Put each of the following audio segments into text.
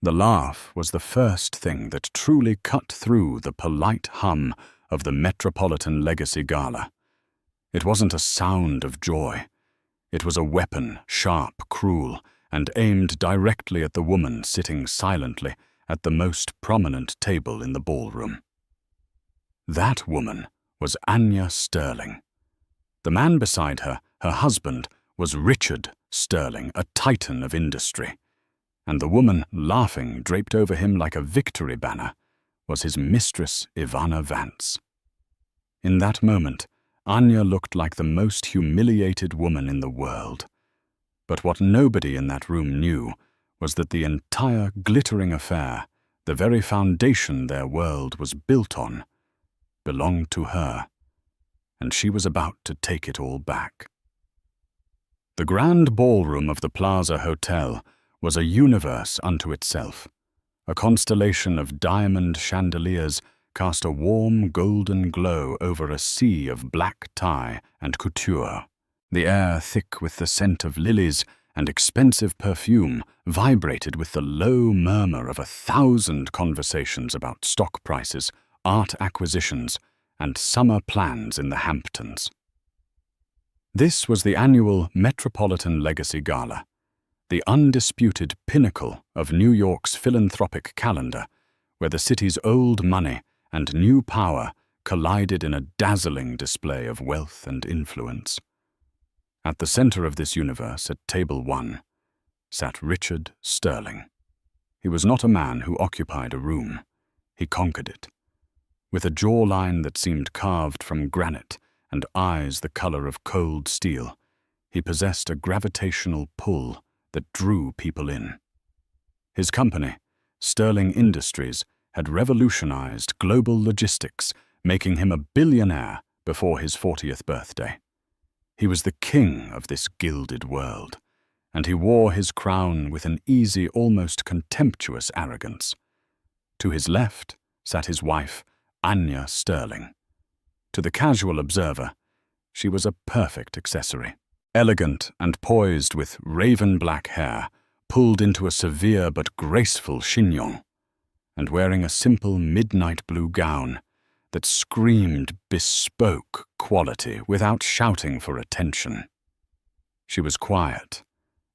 The laugh was the first thing that truly cut through the polite hum of the Metropolitan Legacy Gala. It wasn't a sound of joy. It was a weapon, sharp, cruel, and aimed directly at the woman sitting silently at the most prominent table in the ballroom. That woman was Anya Sterling. The man beside her, her husband, was Richard Sterling, a titan of industry. And the woman, laughing, draped over him like a victory banner, was his mistress, Ivana Vance. In that moment, Anya looked like the most humiliated woman in the world. But what nobody in that room knew was that the entire glittering affair, the very foundation their world was built on, belonged to her, and she was about to take it all back. The grand ballroom of the Plaza Hotel was a universe unto itself. A constellation of diamond chandeliers cast a warm golden glow over a sea of black tie and couture. The air, thick with the scent of lilies and expensive perfume, vibrated with the low murmur of 1,000 conversations about stock prices, art acquisitions, and summer plans in the Hamptons. This was the annual Metropolitan Legacy Gala, the undisputed pinnacle of New York's philanthropic calendar, where the city's old money and new power collided in a dazzling display of wealth and influence. At the center of this universe, at table 1, sat Richard Sterling. He was not a man who occupied a room. He conquered it. With a jawline that seemed carved from granite and eyes the color of cold steel, he possessed a gravitational pull that drew people in. His company, Sterling Industries, had revolutionized global logistics, making him a billionaire before his 40th birthday. He was the king of this gilded world, and he wore his crown with an easy, almost contemptuous arrogance. To his left sat his wife, Anya Sterling. To the casual observer, she was a perfect accessory. Elegant and poised with raven-black hair, pulled into a severe but graceful chignon, and wearing a simple midnight blue gown that screamed bespoke quality without shouting for attention. She was quiet,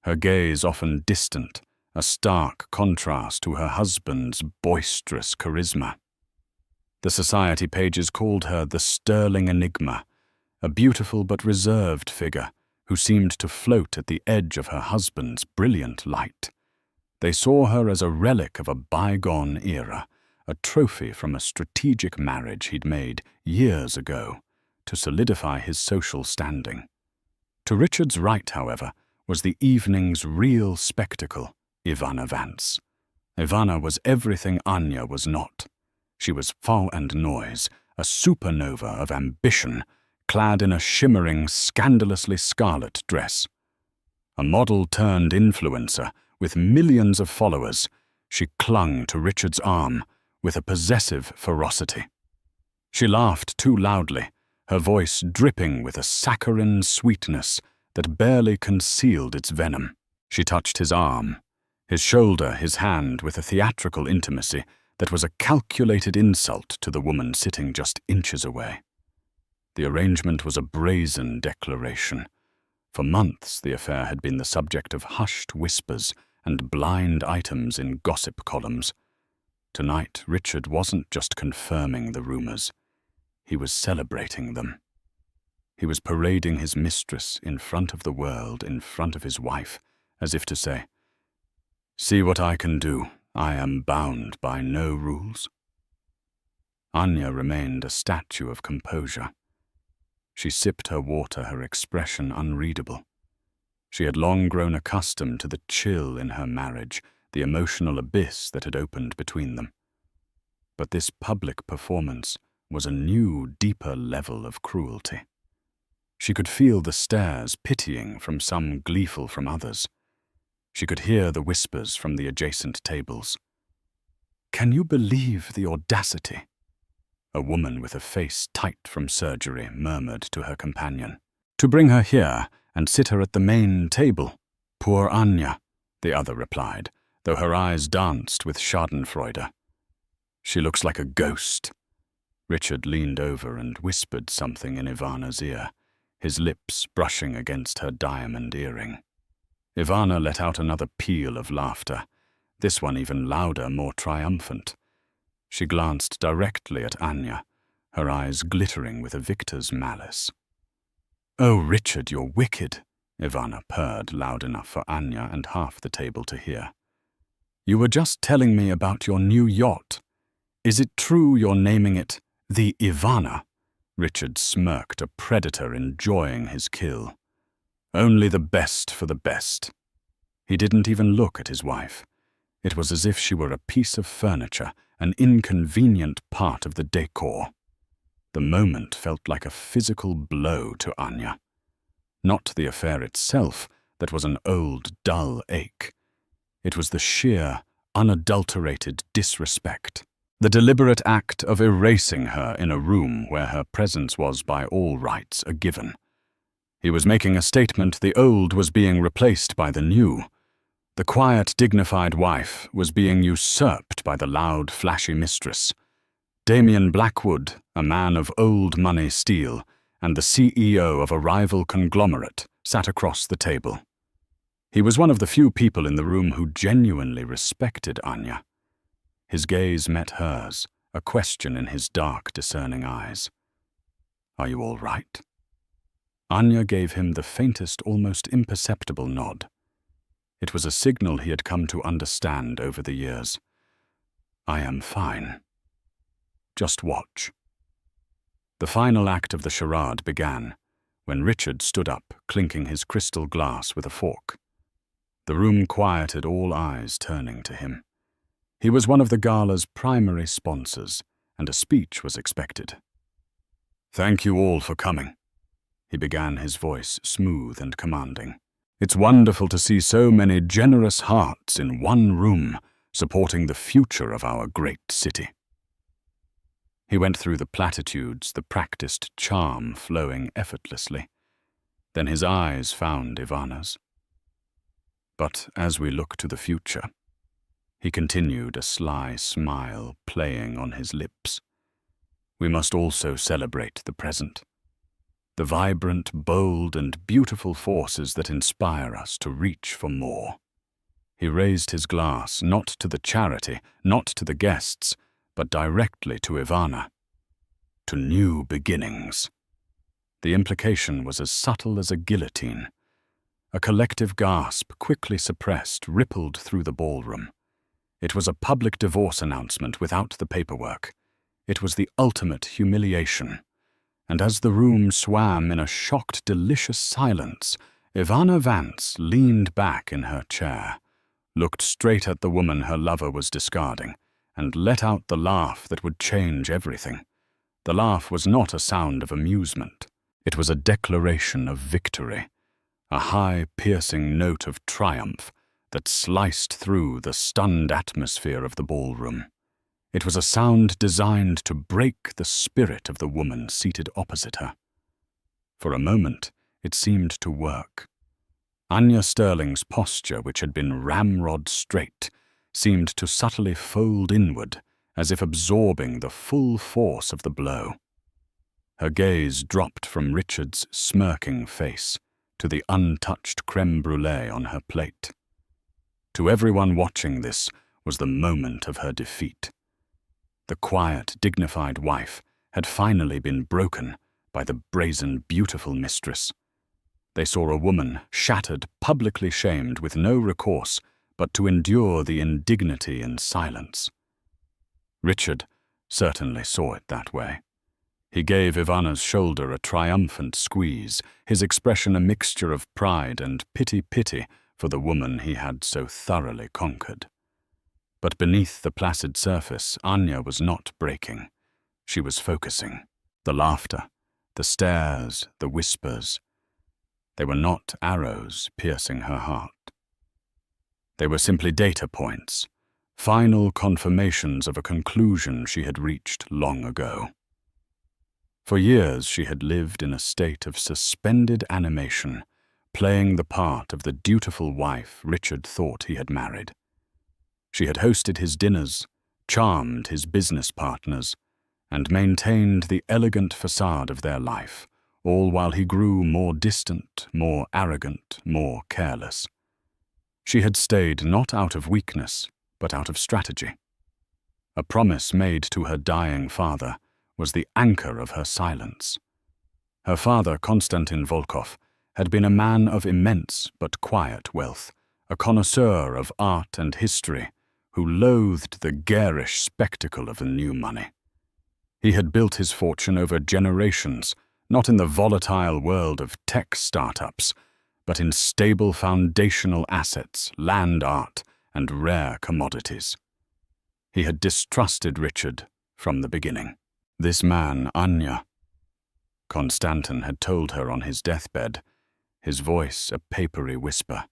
her gaze often distant, a stark contrast to her husband's boisterous charisma. The society pages called her the Sterling Enigma, a beautiful but reserved figure who seemed to float at the edge of her husband's brilliant light. They saw her as a relic of a bygone era, a trophy from a strategic marriage he'd made years ago to solidify his social standing. To Richard's right, however, was the evening's real spectacle, Ivana Vance. Ivana was everything Anya was not. She was fun and noise, a supernova of ambition, clad in a shimmering, scandalously scarlet dress. A model-turned-influencer with millions of followers, she clung to Richard's arm with a possessive ferocity. She laughed too loudly, her voice dripping with a saccharine sweetness that barely concealed its venom. She touched his arm, his shoulder, his hand, with a theatrical intimacy that was a calculated insult to the woman sitting just inches away. The arrangement was a brazen declaration. For months, the affair had been the subject of hushed whispers and blind items in gossip columns. Tonight, Richard wasn't just confirming the rumors. He was celebrating them. He was parading his mistress in front of the world, in front of his wife, as if to say, "See what I can do. I am bound by no rules." Anya remained a statue of composure. She sipped her water, her expression unreadable. She had long grown accustomed to the chill in her marriage, the emotional abyss that had opened between them. But this public performance was a new, deeper level of cruelty. She could feel the stares pitying from some, gleeful from others. She could hear the whispers from the adjacent tables. "Can you believe the audacity?" A woman with a face tight from surgery murmured to her companion. "To bring her here and sit her at the main table. Poor Anya," the other replied, though her eyes danced with schadenfreude. "She looks like a ghost." Richard leaned over and whispered something in Ivana's ear, his lips brushing against her diamond earring. Ivana let out another peal of laughter, this one even louder, more triumphant. She glanced directly at Anya, her eyes glittering with a victor's malice. "Oh, Richard, you're wicked," Ivana purred loud enough for Anya and half the table to hear. "You were just telling me about your new yacht. Is it true you're naming it the Ivana?" Richard smirked, a predator enjoying his kill. "Only the best for the best." He didn't even look at his wife. It was as if she were a piece of furniture, an inconvenient part of the decor. The moment felt like a physical blow to Anya. Not the affair itself that was an old, dull ache. It was the sheer, unadulterated disrespect. The deliberate act of erasing her in a room where her presence was by all rights a given. He was making a statement the old was being replaced by the new. The quiet, dignified wife was being usurped by the loud, flashy mistress. Damien Blackwood, a man of old money steel, and the CEO of a rival conglomerate, sat across the table. He was one of the few people in the room who genuinely respected Anya. His gaze met hers, a question in his dark, discerning eyes. "Are you all right?" Anya gave him the faintest, almost imperceptible nod. It was a signal he had come to understand over the years. "I am fine. Just watch." The final act of the charade began, when Richard stood up, clinking his crystal glass with a fork. The room quieted, all eyes turning to him. He was one of the gala's primary sponsors, and a speech was expected. "Thank you all for coming," he began, his voice smooth and commanding. "It's wonderful to see so many generous hearts in one room, supporting the future of our great city." He went through the platitudes, the practiced charm flowing effortlessly. Then his eyes found Ivana's. "But as we look to the future," he continued, a sly smile playing on his lips, "we must also celebrate the present. The vibrant, bold, and beautiful forces that inspire us to reach for more." He raised his glass, not to the charity, not to the guests, but directly to Ivana. "To new beginnings." The implication was as subtle as a guillotine. A collective gasp, quickly suppressed, rippled through the ballroom. It was a public divorce announcement without the paperwork. It was the ultimate humiliation. And as the room swam in a shocked, delicious silence, Ivana Vance leaned back in her chair, looked straight at the woman her lover was discarding, and let out the laugh that would change everything. The laugh was not a sound of amusement. It was a declaration of victory, a high, piercing note of triumph that sliced through the stunned atmosphere of the ballroom. It was a sound designed to break the spirit of the woman seated opposite her. For a moment, it seemed to work. Anya Sterling's posture, which had been ramrod straight, seemed to subtly fold inward, as if absorbing the full force of the blow. Her gaze dropped from Richard's smirking face to the untouched crème brûlée on her plate. To everyone watching, this was the moment of her defeat. The quiet, dignified wife had finally been broken by the brazen, beautiful mistress. They saw a woman shattered, publicly shamed, with no recourse but to endure the indignity in silence. Richard certainly saw it that way. He gave Ivana's shoulder a triumphant squeeze, his expression a mixture of pride and pity for the woman he had so thoroughly conquered. But beneath the placid surface, Anya was not breaking. She was focusing. The laughter, the stares, the whispers. They were not arrows piercing her heart. They were simply data points, final confirmations of a conclusion she had reached long ago. For years she had lived in a state of suspended animation, playing the part of the dutiful wife Richard thought he had married. She had hosted his dinners, charmed his business partners, and maintained the elegant facade of their life, all while he grew more distant, more arrogant, more careless. She had stayed not out of weakness, but out of strategy. A promise made to her dying father was the anchor of her silence. Her father, Konstantin Volkov, had been a man of immense but quiet wealth, a connoisseur of art and history, who loathed the garish spectacle of the new money. He had built his fortune over generations, not in the volatile world of tech startups, but in stable foundational assets, land art, and rare commodities. He had distrusted Richard from the beginning. This man, Anya, Konstantin had told her on his deathbed, his voice a papery whisper.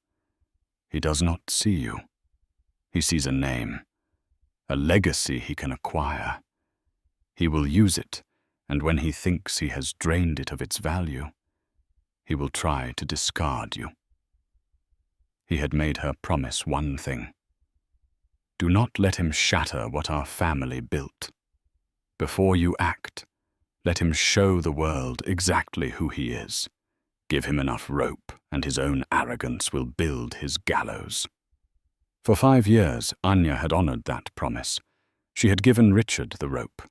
He does not see you. He sees a name, a legacy he can acquire. He will use it, and when he thinks he has drained it of its value, he will try to discard you. He had made her promise one thing. Do not let him shatter what our family built. Before you act, let him show the world exactly who he is. Give him enough rope, and his own arrogance will build his gallows. For 5 years, Anya had honored that promise. She had given Richard the rope,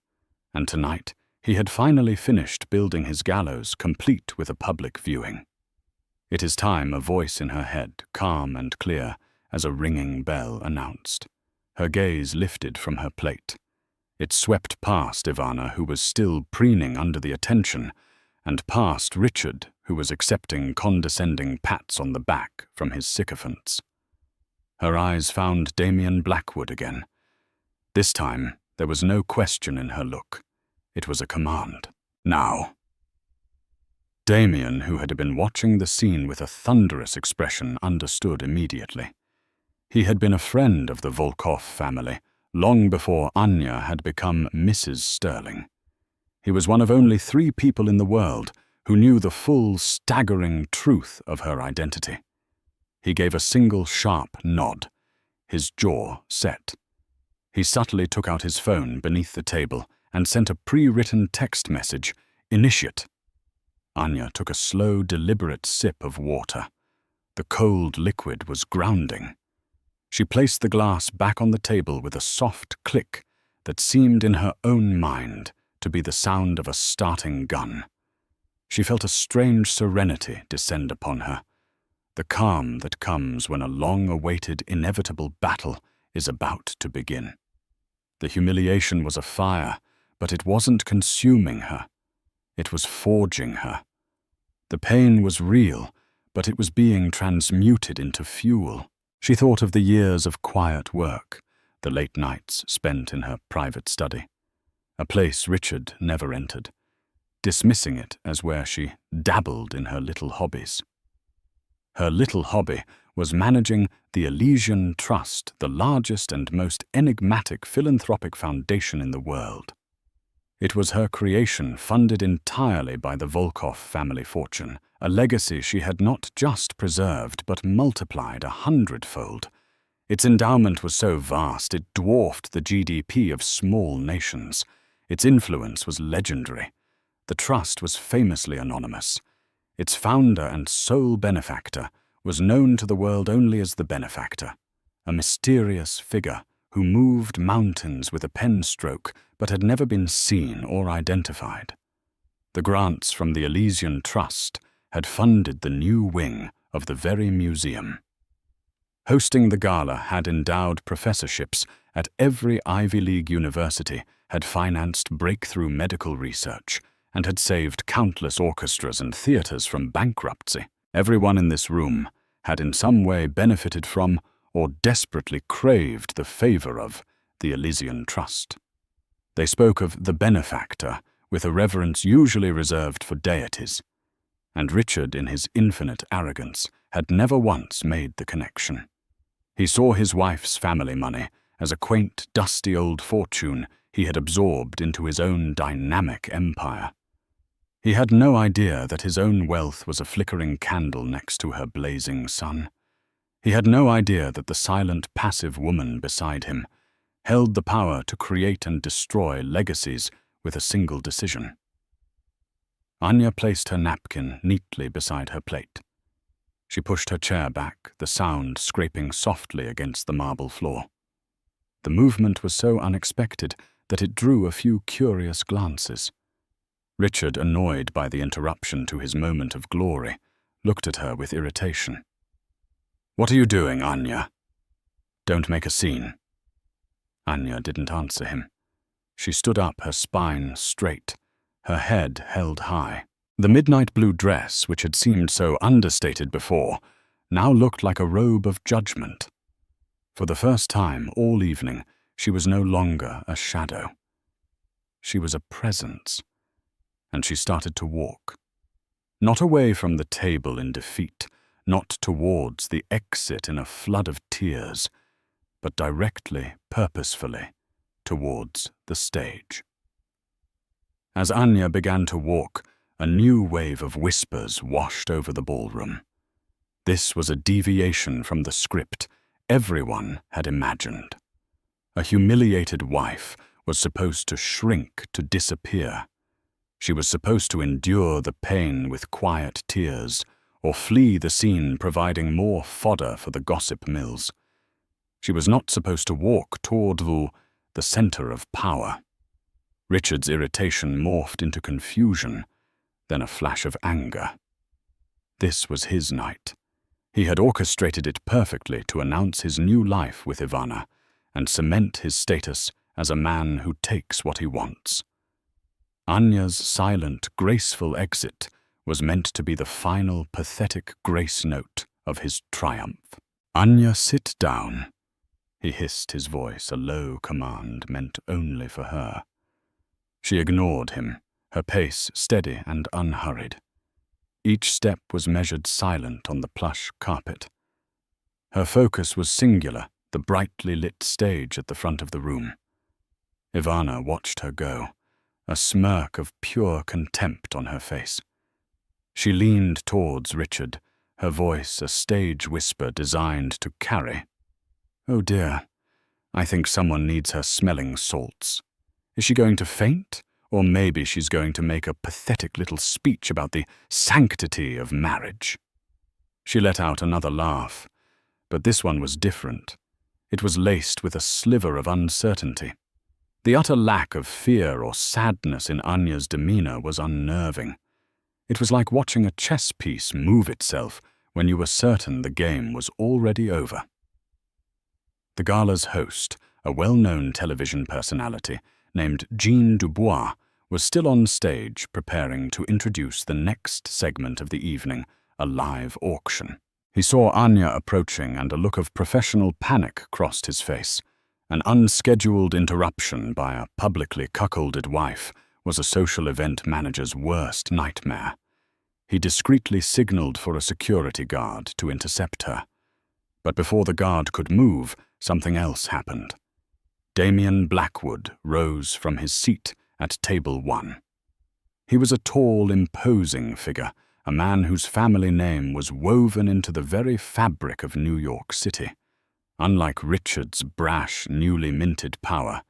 and tonight he had finally finished building his gallows, complete with a public viewing. It is time, a voice in her head, calm and clear, as a ringing bell announced. Her gaze lifted from her plate. It swept past Ivana, who was still preening under the attention, and past Richard, who was accepting condescending pats on the back from his sycophants. Her eyes found Damien Blackwood again. This time, there was no question in her look. It was a command. Now. Damien, who had been watching the scene with a thunderous expression, understood immediately. He had been a friend of the Volkov family, long before Anya had become Mrs. Sterling. He was one of only 3 people in the world who knew the full, staggering truth of her identity. He gave a single sharp nod, his jaw set. He subtly took out his phone beneath the table and sent a pre-written text message, "Initiate." Anya took a slow, deliberate sip of water. The cold liquid was grounding. She placed the glass back on the table with a soft click that seemed in her own mind to be the sound of a starting gun. She felt a strange serenity descend upon her, the calm that comes when a long-awaited, inevitable battle is about to begin. The humiliation was a fire, but it wasn't consuming her. It was forging her. The pain was real, but it was being transmuted into fuel. She thought of the years of quiet work, the late nights spent in her private study, a place Richard never entered, dismissing it as where she dabbled in her little hobbies. Her little hobby was managing the Elysian Trust, the largest and most enigmatic philanthropic foundation in the world. It was her creation, funded entirely by the Volkov family fortune, a legacy she had not just preserved but multiplied 100-fold. Its endowment was so vast it dwarfed the GDP of small nations. Its influence was legendary. The trust was famously anonymous. Its founder and sole benefactor was known to the world only as the benefactor, a mysterious figure who moved mountains with a pen stroke but had never been seen or identified. The grants from the Elysian Trust had funded the new wing of the very museum. Hosting the gala had endowed professorships at every Ivy League university, had financed breakthrough medical research, and had saved countless orchestras and theaters from bankruptcy. Everyone in this room had in some way benefited from or desperately craved the favor of the Elysian Trust. They spoke of the benefactor with a reverence usually reserved for deities, and Richard, in his infinite arrogance, had never once made the connection. He saw his wife's family money as a quaint, dusty old fortune he had absorbed into his own dynamic empire. He had no idea that his own wealth was a flickering candle next to her blazing sun. He had no idea that the silent, passive woman beside him held the power to create and destroy legacies with a single decision. Anya placed her napkin neatly beside her plate. She pushed her chair back, the sound scraping softly against the marble floor. The movement was so unexpected that it drew a few curious glances. Richard, annoyed by the interruption to his moment of glory, looked at her with irritation. "What are you doing, Anya? Don't make a scene." Anya didn't answer him. She stood up, her spine straight, her head held high. The midnight blue dress, which had seemed so understated before, now looked like a robe of judgment. For the first time all evening, she was no longer a shadow. She was a presence, and she started to walk. Not away from the table in defeat, not towards the exit in a flood of tears, but directly, purposefully, towards the stage. As Anya began to walk, a new wave of whispers washed over the ballroom. This was a deviation from the script everyone had imagined. A humiliated wife was supposed to shrink, to disappear. She was supposed to endure the pain with quiet tears, or flee the scene, providing more fodder for the gossip mills. She was not supposed to walk toward the center of power. Richard's irritation morphed into confusion, then a flash of anger. This was his night. He had orchestrated it perfectly to announce his new life with Ivana and cement his status as a man who takes what he wants. Anya's silent, graceful exit was meant to be the final, pathetic grace note of his triumph. "Anya, sit down," he hissed, his voice a low command meant only for her. She ignored him, her pace steady and unhurried. Each step was measured silent on the plush carpet. Her focus was singular, the brightly lit stage at the front of the room. Ivana watched her go, a smirk of pure contempt on her face. She leaned towards Richard, her voice a stage whisper designed to carry. "Oh dear, I think someone needs her smelling salts. Is she going to faint? Or maybe she's going to make a pathetic little speech about the sanctity of marriage." She let out another laugh, but this one was different. It was laced with a sliver of uncertainty. The utter lack of fear or sadness in Anya's demeanor was unnerving. It was like watching a chess piece move itself when you were certain the game was already over. The gala's host, a well-known television personality named Jean Dubois, was still on stage preparing to introduce the next segment of the evening, a live auction. He saw Anya approaching and a look of professional panic crossed his face. An unscheduled interruption by a publicly cuckolded wife was a social event manager's worst nightmare. He discreetly signaled for a security guard to intercept her. But before the guard could move, something else happened. Damien Blackwood rose from his seat at table 1. He was a tall, imposing figure, a man whose family name was woven into the very fabric of New York City. Unlike Richard's brash, newly minted power,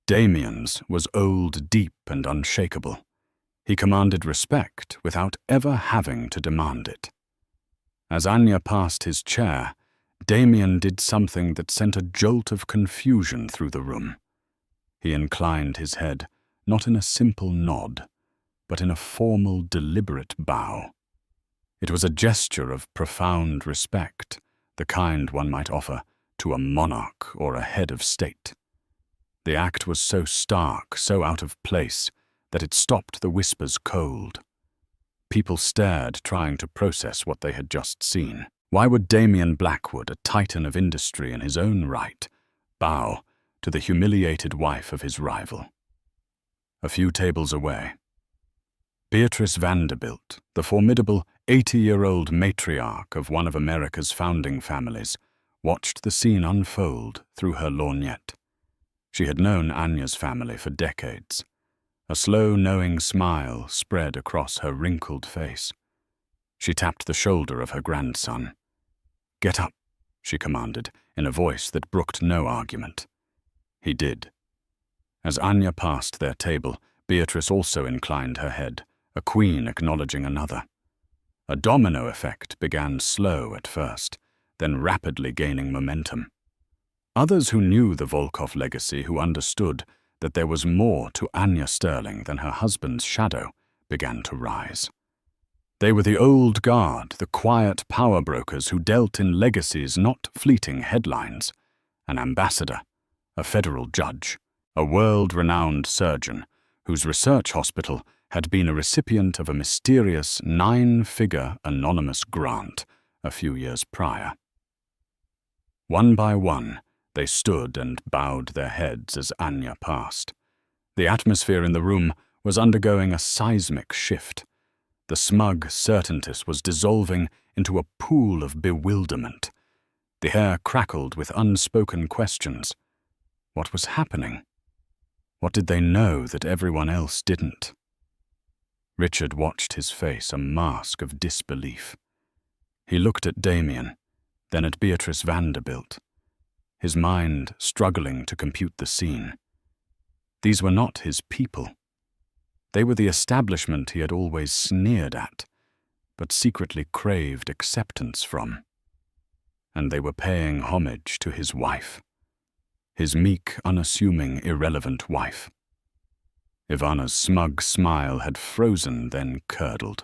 Damien's was old, deep, and unshakable. He commanded respect without ever having to demand it. As Anya passed his chair, Damien did something that sent a jolt of confusion through the room. He inclined his head, not in a simple nod, but in a formal, deliberate bow. It was a gesture of profound respect, the kind one might offer to a monarch or a head of state. The act was so stark, so out of place, that it stopped the whispers cold. People stared, trying to process what they had just seen. Why would Damien Blackwood, a titan of industry in his own right, bow to the humiliated wife of his rival? A few tables away, Beatrice Vanderbilt, the formidable 80-year-old matriarch of one of America's founding families, watched the scene unfold through her lorgnette. She had known Anya's family for decades. A slow, knowing smile spread across her wrinkled face. She tapped the shoulder of her grandson. "Get up," she commanded, in a voice that brooked no argument. He did. As Anya passed their table, Beatrice also inclined her head, a queen acknowledging another. A domino effect began slow at first, then rapidly gaining momentum. Others who knew the Volkov legacy, who understood that there was more to Anya Sterling than her husband's shadow, began to rise. They were the old guard, the quiet power brokers who dealt in legacies, not fleeting headlines. An ambassador, a federal judge, a world-renowned surgeon whose research hospital had been a recipient of a mysterious 9-figure anonymous grant a few years prior. One by one, they stood and bowed their heads as Anya passed. The atmosphere in the room was undergoing a seismic shift. The smug certainty was dissolving into a pool of bewilderment. The air crackled with unspoken questions. What was happening? What did they know that everyone else didn't? Richard watched his face, a mask of disbelief. He looked at Damien, then at Beatrice Vanderbilt, his mind struggling to compute the scene. These were not his people. They were the establishment he had always sneered at, but secretly craved acceptance from. And they were paying homage to his wife, his meek, unassuming, irrelevant wife. Ivana's smug smile had frozen, then curdled.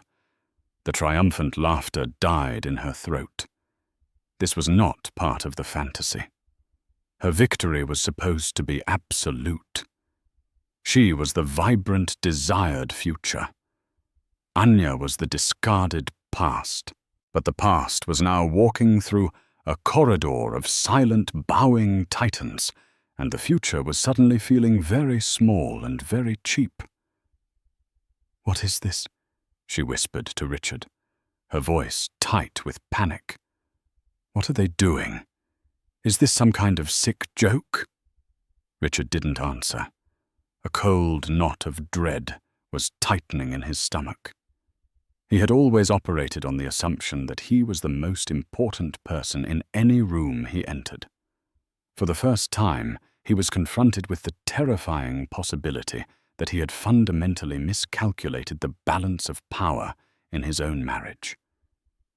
The triumphant laughter died in her throat. This was not part of the fantasy. Her victory was supposed to be absolute. She was the vibrant, desired future. Anya was the discarded past, but the past was now walking through a corridor of silent, bowing titans, and the future was suddenly feeling very small and very cheap. "What is this?" she whispered to Richard, her voice tight with panic. "What are they doing? Is this some kind of sick joke?" Richard didn't answer. A cold knot of dread was tightening in his stomach. He had always operated on the assumption that he was the most important person in any room he entered. For the first time, he was confronted with the terrifying possibility that he had fundamentally miscalculated the balance of power in his own marriage.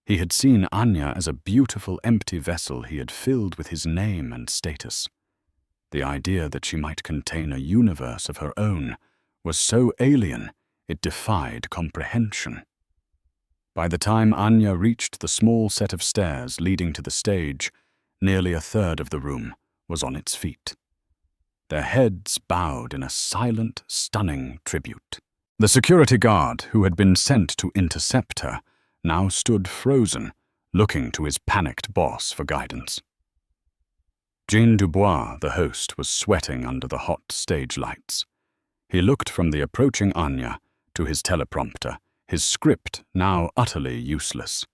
He had seen Anya as a beautiful empty vessel he had filled with his name and status. The idea that she might contain a universe of her own was so alien it defied comprehension. By the time Anya reached the small set of stairs leading to the stage, nearly a third of the room was on its feet. Their heads bowed in a silent, stunning tribute. The security guard, who had been sent to intercept her, now stood frozen, looking to his panicked boss for guidance. Jean Dubois, the host, was sweating under the hot stage lights. He looked from the approaching Anya to his teleprompter, his script now utterly useless.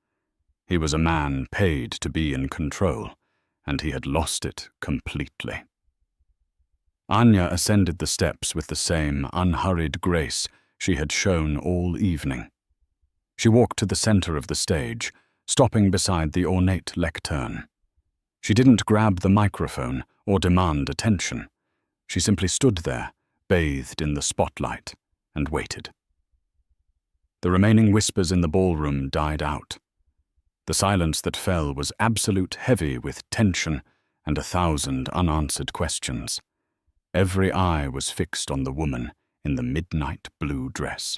He was a man paid to be in control, and he had lost it completely. Anya ascended the steps with the same unhurried grace she had shown all evening. She walked to the center of the stage, stopping beside the ornate lectern. She didn't grab the microphone or demand attention. She simply stood there, bathed in the spotlight, and waited. The remaining whispers in the ballroom died out. The silence that fell was absolute, heavy with tension and 1,000 unanswered questions. Every eye was fixed on the woman in the midnight blue dress.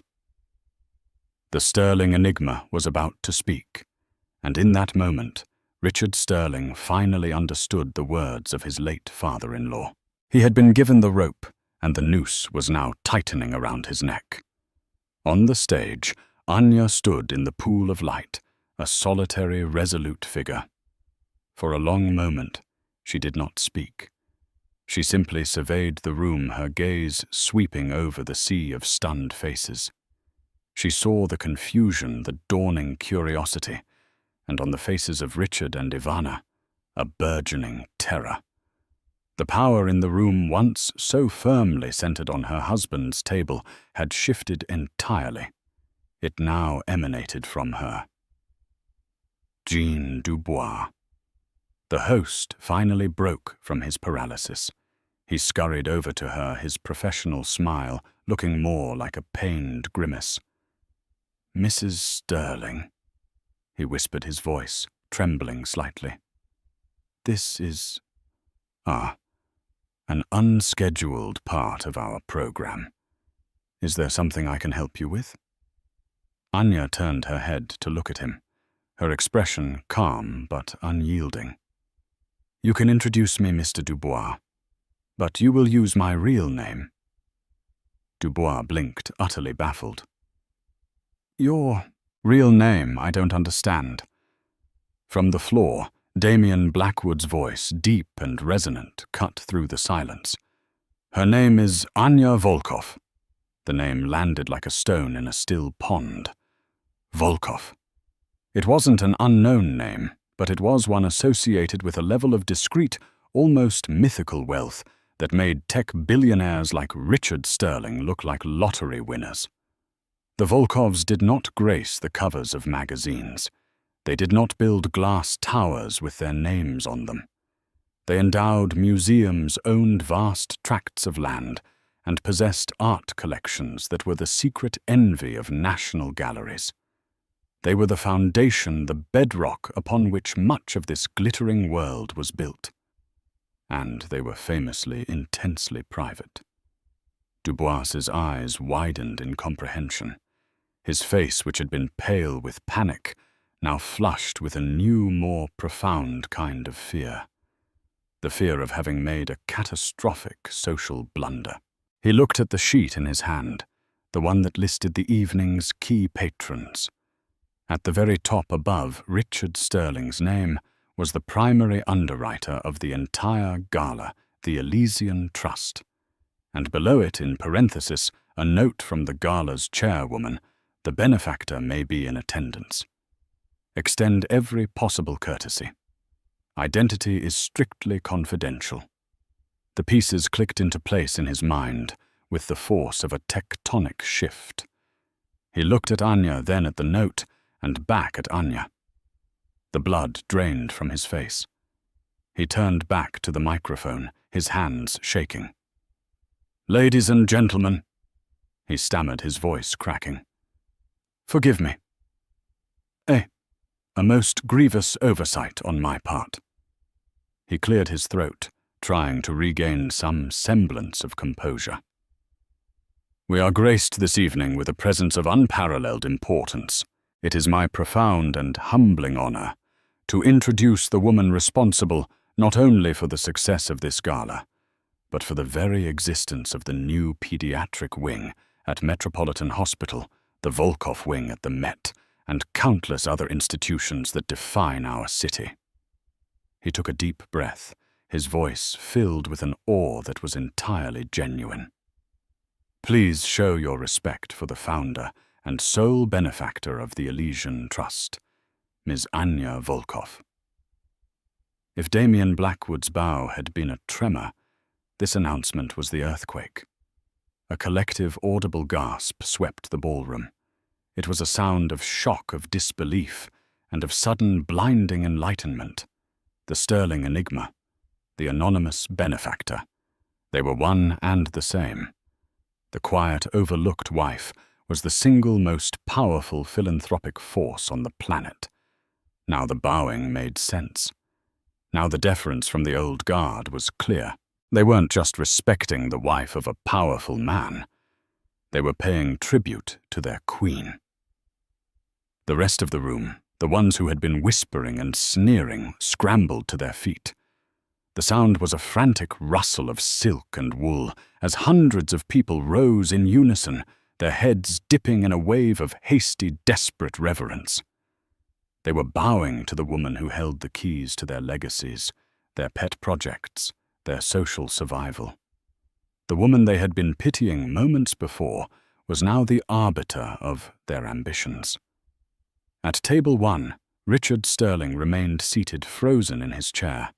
The Sterling enigma was about to speak, and in that moment, Richard Sterling finally understood the words of his late father-in-law. He had been given the rope, and the noose was now tightening around his neck. On the stage, Anya stood in the pool of light, a solitary, resolute figure. For a long moment, she did not speak. She simply surveyed the room, her gaze sweeping over the sea of stunned faces. She saw the confusion, the dawning curiosity, and on the faces of Richard and Ivana, a burgeoning terror. The power in the room, once so firmly centered on her husband's table, had shifted entirely. It now emanated from her. Jean Dubois. The host finally broke from his paralysis. He scurried over to her, his professional smile looking more like a pained grimace. "Mrs. Sterling," he whispered, his voice trembling slightly. "This is, an unscheduled part of our program. Is there something I can help you with?" Anya turned her head to look at him, her expression calm but unyielding. "You can introduce me, Mr. Dubois, but you will use my real name." Dubois blinked, utterly baffled. "Your real name, I don't understand." From the floor, Damien Blackwood's voice, deep and resonant, cut through the silence. "Her name is Anya Volkov." The name landed like a stone in a still pond. Volkov. It wasn't an unknown name, but it was one associated with a level of discreet, almost mythical wealth that made tech billionaires like Richard Sterling look like lottery winners. The Volkovs did not grace the covers of magazines. They did not build glass towers with their names on them. They endowed museums, owned vast tracts of land, and possessed art collections that were the secret envy of national galleries. They were the foundation, the bedrock upon which much of this glittering world was built. And they were famously intensely private. Dubois's eyes widened in comprehension. His face, which had been pale with panic, now flushed with a new, more profound kind of fear. The fear of having made a catastrophic social blunder. He looked at the sheet in his hand, the one that listed the evening's key patrons. At the very top above Richard Sterling's name was the primary underwriter of the entire gala, the Elysian Trust. And below it, in parenthesis, a note from the gala's chairwoman: "The benefactor may be in attendance. Extend every possible courtesy. Identity is strictly confidential." The pieces clicked into place in his mind with the force of a tectonic shift. He looked at Anya, then at the note, and back at Anya. The blood drained from his face. He turned back to the microphone, his hands shaking. "Ladies and gentlemen," he stammered, his voice cracking. "Forgive me. A most grievous oversight on my part." He cleared his throat, trying to regain some semblance of composure. "We are graced this evening with a presence of unparalleled importance. It is my profound and humbling honor to introduce the woman responsible not only for the success of this gala, but for the very existence of the new pediatric wing at Metropolitan Hospital, the Volkov wing at the Met, and countless other institutions that define our city." He took a deep breath, his voice filled with an awe that was entirely genuine. "Please show your respect for the founder and sole benefactor of the Elysian Trust, Ms. Anya Volkov." If Damien Blackwood's bow had been a tremor, this announcement was the earthquake. A collective audible gasp swept the ballroom. It was a sound of shock, of disbelief, and of sudden blinding enlightenment. The Sterling enigma, the anonymous benefactor. They were one and the same. The quiet, overlooked wife was the single most powerful philanthropic force on the planet. Now the bowing made sense. Now the deference from the old guard was clear. They weren't just respecting the wife of a powerful man. They were paying tribute to their queen. The rest of the room, the ones who had been whispering and sneering, scrambled to their feet. The sound was a frantic rustle of silk and wool as hundreds of people rose in unison, their heads dipping in a wave of hasty, desperate reverence. They were bowing to the woman who held the keys to their legacies, their pet projects, their social survival. The woman they had been pitying moments before was now the arbiter of their ambitions. At table 1, Richard Sterling remained seated, frozen in his chair.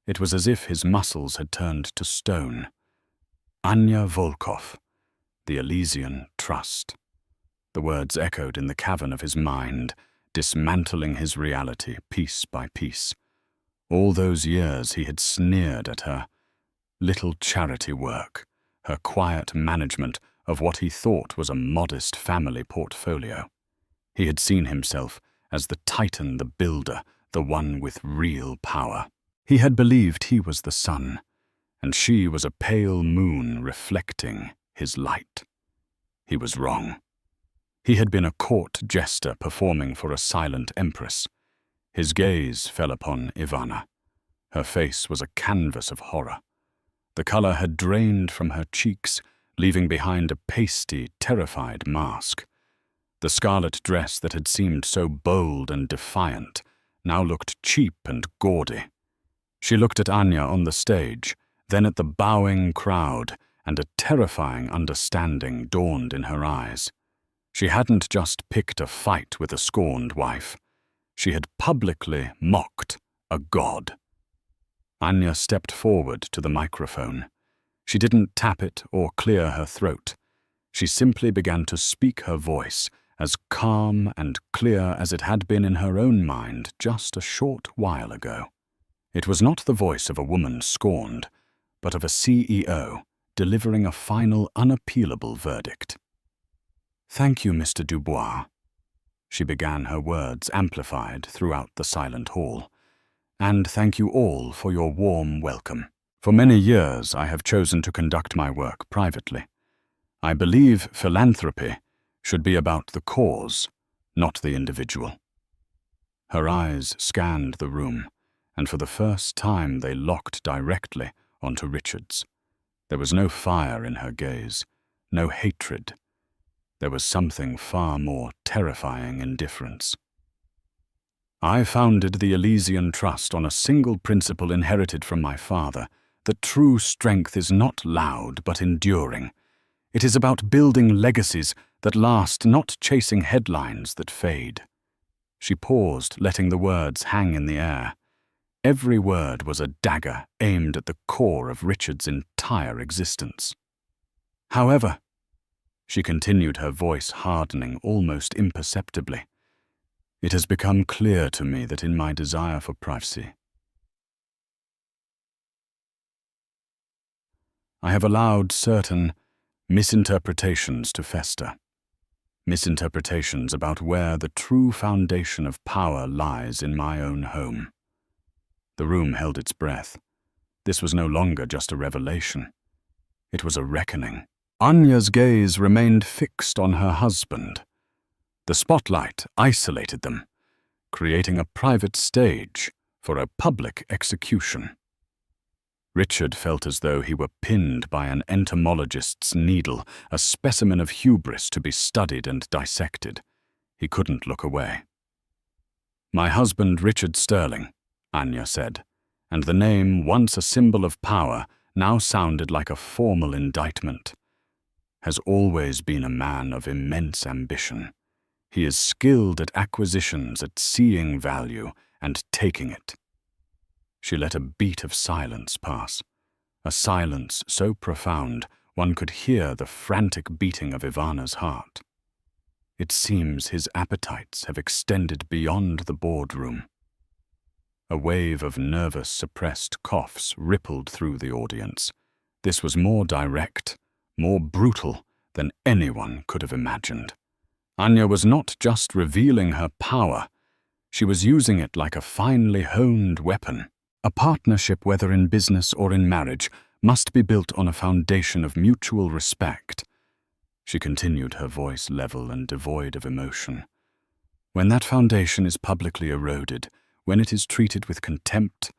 It was as if his muscles had turned to stone. Anya Volkov, the Elysian Trust. The words echoed in the cavern of his mind, dismantling his reality piece by piece. All those years he had sneered at her little charity work, her quiet management of what he thought was a modest family portfolio. He had seen himself as the titan, the builder, the one with real power. He had believed he was the sun, and she was a pale moon reflecting his light. He was wrong. He had been a court jester performing for a silent empress. His gaze fell upon Ivana. Her face was a canvas of horror. The color had drained from her cheeks, leaving behind a pasty, terrified mask. The scarlet dress that had seemed so bold and defiant now looked cheap and gaudy. She looked at Anya on the stage, then at the bowing crowd, and a terrifying understanding dawned in her eyes. She hadn't just picked a fight with a scorned wife. She had publicly mocked a god. Anya stepped forward to the microphone. She didn't tap it or clear her throat. She simply began to speak her voice, as calm and clear as it had been in her own mind just a short while ago. It was not the voice of a woman scorned, but of a CEO delivering a final unappealable verdict. "Thank you, Mr. Dubois." She began, her words amplified throughout the silent hall. "And thank you all for your warm welcome. For many years I have chosen to conduct my work privately. I believe philanthropy should be about the cause, not the individual." Her eyes scanned the room, and for the first time they locked directly onto Richard's. There was no fire in her gaze, no hatred. There was something far more terrifying indifference. "I founded the Elysian Trust on a single principle inherited from my father, that true strength is not loud but enduring. It is about building legacies that last, not chasing headlines that fade." She paused, letting the words hang in the air. Every word was a dagger aimed at the core of Richard's entire existence. "However," she continued, her voice hardening almost imperceptibly, "it has become clear to me that in my desire for privacy, I have allowed certain misinterpretations to fester. Misinterpretations about where the true foundation of power lies in my own home." The room held its breath. This was no longer just a revelation. It was a reckoning. Anya's gaze remained fixed on her husband. The spotlight isolated them, creating a private stage for a public execution. Richard felt as though he were pinned by an entomologist's needle, a specimen of hubris to be studied and dissected. He couldn't look away. "My husband, Richard Sterling," Anya said, and the name, once a symbol of power, now sounded like a formal indictment, "has always been a man of immense ambition. He is skilled at acquisitions, at seeing value and taking it." She let a beat of silence pass, a silence so profound one could hear the frantic beating of Ivana's heart. "It seems his appetites have extended beyond the boardroom." A wave of nervous, suppressed coughs rippled through the audience. This was more direct, more brutal than anyone could have imagined. Anya was not just revealing her power, she was using it like a finely honed weapon. A partnership, whether in business or in marriage, must be built on a foundation of mutual respect. She continued, her voice level and devoid of emotion. "When that foundation is publicly eroded, when it is treated with contempt,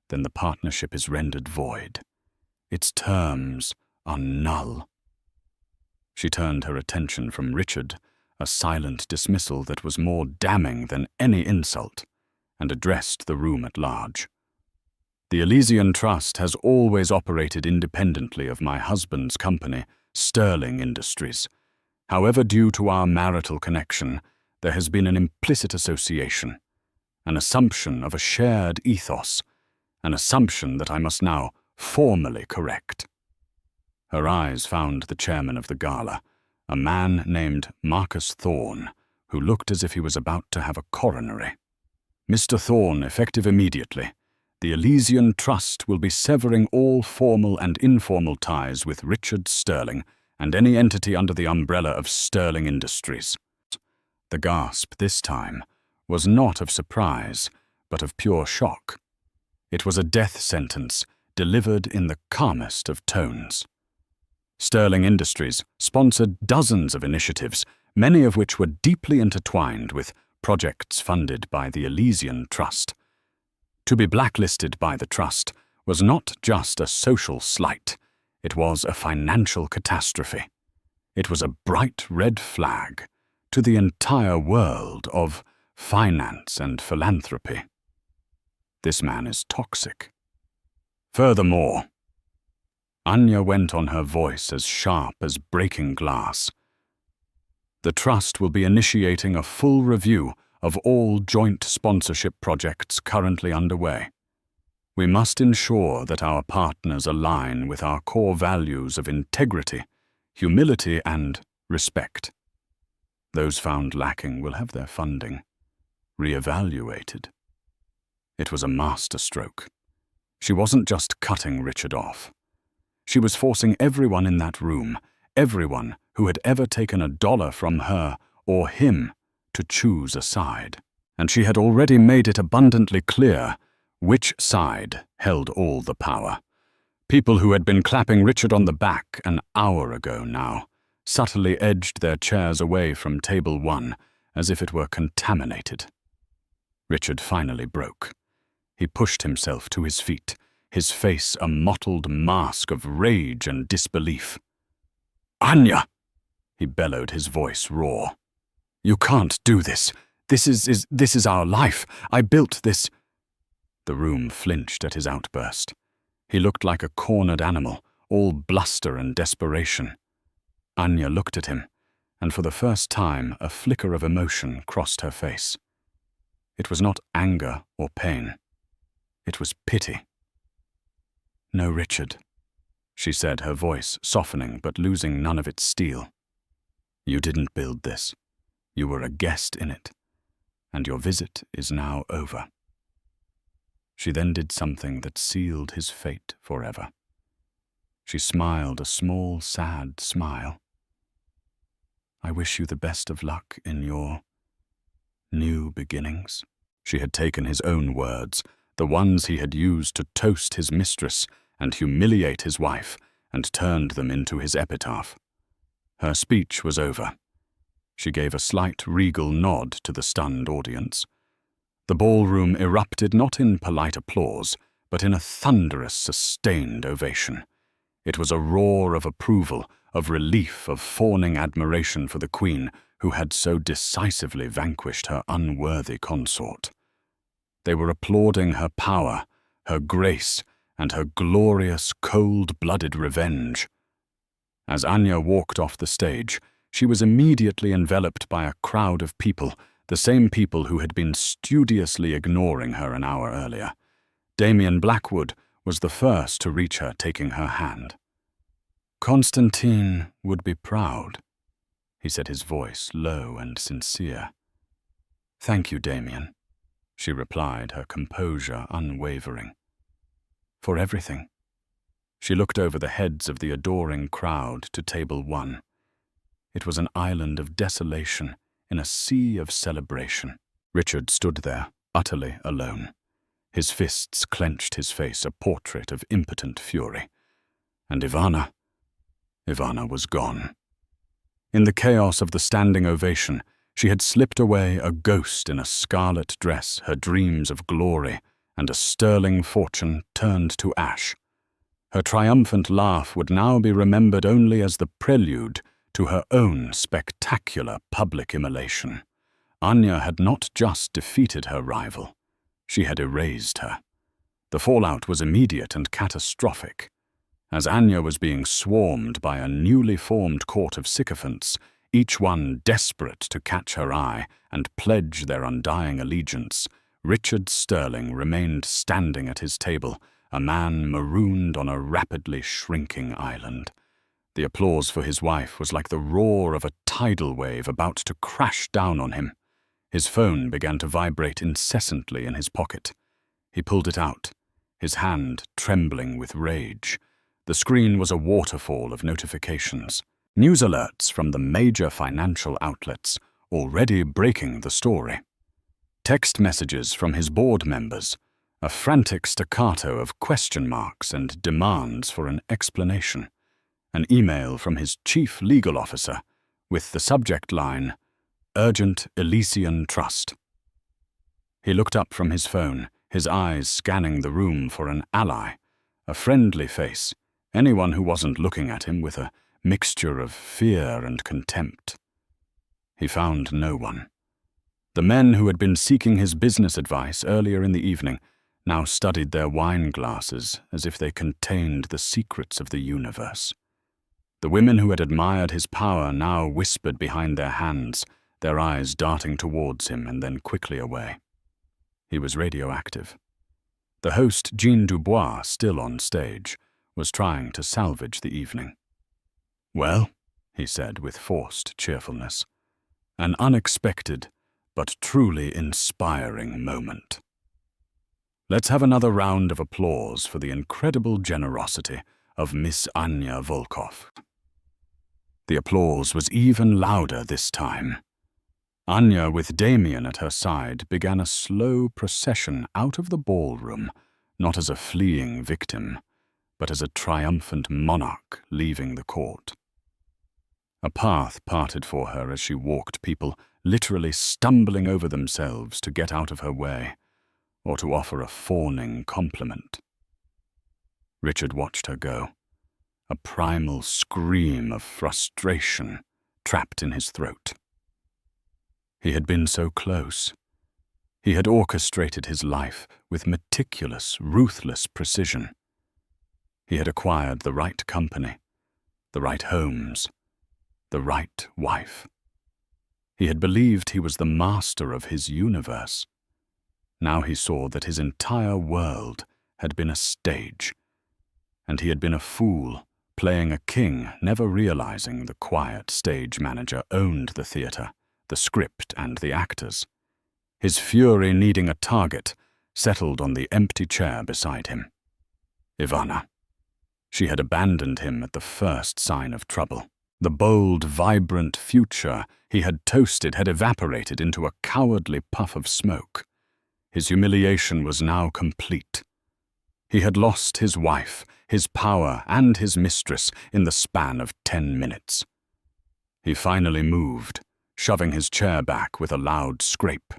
then the partnership is rendered void. Its terms are null." She turned her attention from Richard, a silent dismissal that was more damning than any insult, and addressed the room at large. "The Elysian Trust has always operated independently of my husband's company, Sterling Industries. However, due to our marital connection, there has been an implicit association, an assumption of a shared ethos, an assumption that I must now formally correct." Her eyes found the chairman of the gala, a man named Marcus Thorne, who looked as if he was about to have a coronary. "Mr. Thorne, effective immediately, The Elysian Trust will be severing all formal and informal ties with Richard Sterling and any entity under the umbrella of Sterling Industries. The gasp this time was not of surprise, but of pure shock. It was a death sentence delivered in the calmest of tones. Sterling Industries sponsored dozens of initiatives, many of which were deeply intertwined with projects funded by the Elysian Trust. To be blacklisted by the Trust was not just a social slight, it was a financial catastrophe. It was a bright red flag to the entire world of finance and philanthropy. This man is toxic. Furthermore, Anya went on, her voice as sharp as breaking glass. The Trust will be initiating a full review of all joint sponsorship projects currently underway. We must ensure that our partners align with our core values of integrity, humility, and respect. Those found lacking will have their funding re-evaluated. It was a masterstroke. She wasn't just cutting Richard off. She was forcing everyone in that room, everyone who had ever taken $1 from her or him, to choose a side. And she had already made it abundantly clear which side held all the power. People who had been clapping Richard on the back an hour ago now subtly edged their chairs away from table 1 as if it were contaminated. Richard finally broke. He pushed himself to his feet, his face a mottled mask of rage and disbelief. "Anya!" he bellowed, his voice raw. "You can't do this. This is our life. I built this." The room flinched at his outburst. He looked like a cornered animal, all bluster and desperation. Anya looked at him, and for the first time a flicker of emotion crossed her face. It was not anger or pain. It was pity. "No, Richard," she said, her voice softening but losing none of its steel. "You didn't build this. You were a guest in it, and your visit is now over." She then did something that sealed his fate forever. She smiled a small, sad smile. "I wish you the best of luck in your new beginnings." She had taken his own words, the ones he had used to toast his mistress and humiliate his wife, and turned them into his epitaph. Her speech was over. She gave a slight regal nod to the stunned audience. The ballroom erupted not in polite applause, but in a thunderous, sustained ovation. It was a roar of approval, of relief, of fawning admiration for the Queen, who had so decisively vanquished her unworthy consort. They were applauding her power, her grace, and her glorious, cold-blooded revenge. As Anya walked off the stage, she was immediately enveloped by a crowd of people, the same people who had been studiously ignoring her an hour earlier. Damien Blackwood was the first to reach her, taking her hand. "Constantine would be proud," he said, his voice low and sincere. "Thank you, Damien," she replied, her composure unwavering. "For everything." She looked over the heads of the adoring crowd to table 1. It was an island of desolation in a sea of celebration. Richard stood there, utterly alone. His fists clenched, his face a portrait of impotent fury. And Ivana was gone. In the chaos of the standing ovation, she had slipped away a ghost in a scarlet dress, her dreams of glory and a sterling fortune turned to ash. Her triumphant laugh would now be remembered only as the prelude to her own spectacular public immolation. Anya had not just defeated her rival, she had erased her. The fallout was immediate and catastrophic. As Anya was being swarmed by a newly formed court of sycophants, each one desperate to catch her eye and pledge their undying allegiance, Richard Sterling remained standing at his table, a man marooned on a rapidly shrinking island. The applause for his wife was like the roar of a tidal wave about to crash down on him. His phone began to vibrate incessantly in his pocket. He pulled it out. his hand trembling with rage. The screen was a waterfall of notifications. News alerts from the major financial outlets, already breaking the story. Text messages from his board members, a frantic staccato of question marks and demands for an explanation. An email from his chief legal officer with the subject line, "Urgent Elysian Trust." He looked up from his phone, his eyes scanning the room for an ally, a friendly face, anyone who wasn't looking at him with a mixture of fear and contempt. He found no one. The men who had been seeking his business advice earlier in the evening now studied their wine glasses as if they contained the secrets of the universe. The women who had admired his power now whispered behind their hands, their eyes darting towards him and then quickly away. He was radioactive. The host, Jean Dubois, still on stage, was trying to salvage the evening. "Well," he said with forced cheerfulness, "an unexpected but truly inspiring moment. Let's have another round of applause for the incredible generosity of Miss Anya Volkov." The applause was even louder this time. Anya, with Damien at her side, began a slow procession out of the ballroom, not as a fleeing victim, but as a triumphant monarch leaving the court. A path parted for her as she walked, people literally stumbling over themselves to get out of her way, or to offer a fawning compliment. Richard watched her go, a primal scream of frustration trapped in his throat. He had been so close. He had orchestrated his life with meticulous, ruthless precision. He had acquired the right company, the right homes, the right wife. He had believed he was the master of his universe. Now he saw that his entire world had been a stage, and he had been a fool, playing a king, never realizing the quiet stage manager owned the theater, the script and the actors. His fury needing a target settled on the empty chair beside him. Ivana. She had abandoned him at the first sign of trouble. The bold, vibrant future he had toasted had evaporated into a cowardly puff of smoke. His humiliation was now complete. He had lost his wife, his power, and his mistress in the span of 10 minutes. He finally moved, shoving his chair back with a loud scrape.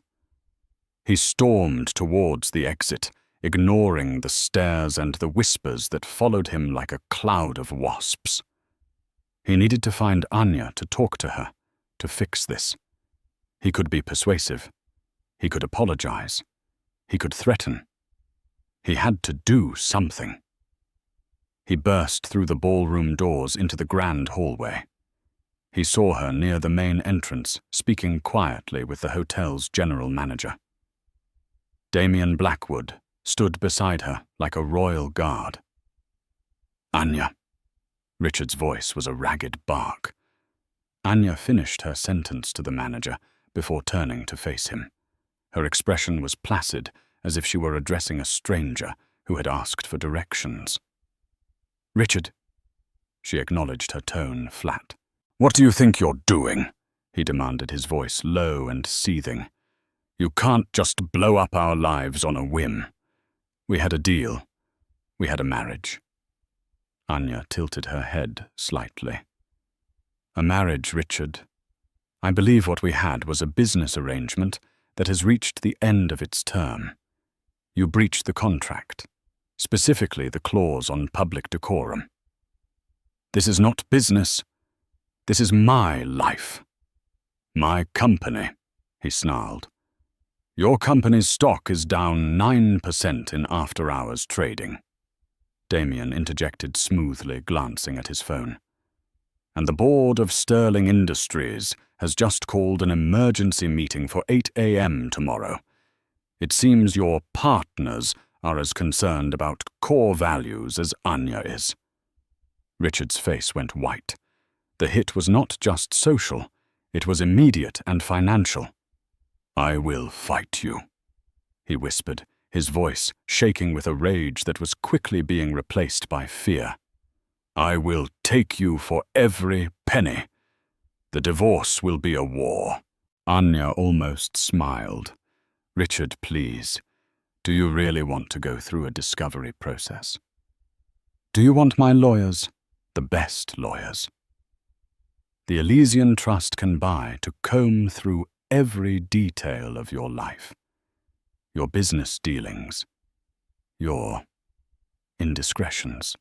He stormed towards the exit, ignoring the stares and the whispers that followed him like a cloud of wasps. He needed to find Anya to talk to her, to fix this. He could be persuasive. He could apologize. He could threaten. He had to do something. He burst through the ballroom doors into the grand hallway. He saw her near the main entrance, speaking quietly with the hotel's general manager. Damien Blackwood stood beside her like a royal guard. "Anya." Richard's voice was a ragged bark. Anya finished her sentence to the manager before turning to face him. Her expression was placid, as if she were addressing a stranger who had asked for directions. "Richard." She acknowledged her tone flat. "What do you think you're doing?" he demanded, his voice low and seething. "You can't just blow up our lives on a whim. We had a deal. We had a marriage." Anya tilted her head slightly. "A marriage, Richard. I believe what we had was a business arrangement that has reached the end of its term. You breached the contract, specifically the clause on public decorum. This is not business. This is my life. My company," he snarled. "Your company's stock is down 9% in after-hours trading." Damien interjected smoothly, glancing at his phone. "And the board of Sterling Industries has just called an emergency meeting for 8 a.m. tomorrow. It seems your partners are as concerned about core values as Anya is." Richard's face went white. The hit was not just social, it was immediate and financial. "I will fight you," he whispered, his voice shaking with a rage that was quickly being replaced by fear. "I will take you for every penny. The divorce will be a war." Anya almost smiled. "Richard, please, do you really want to go through a discovery process? Do you want my lawyers, the best lawyers? The Elysian Trust can buy to comb through every detail of your life, your business dealings, your indiscretions."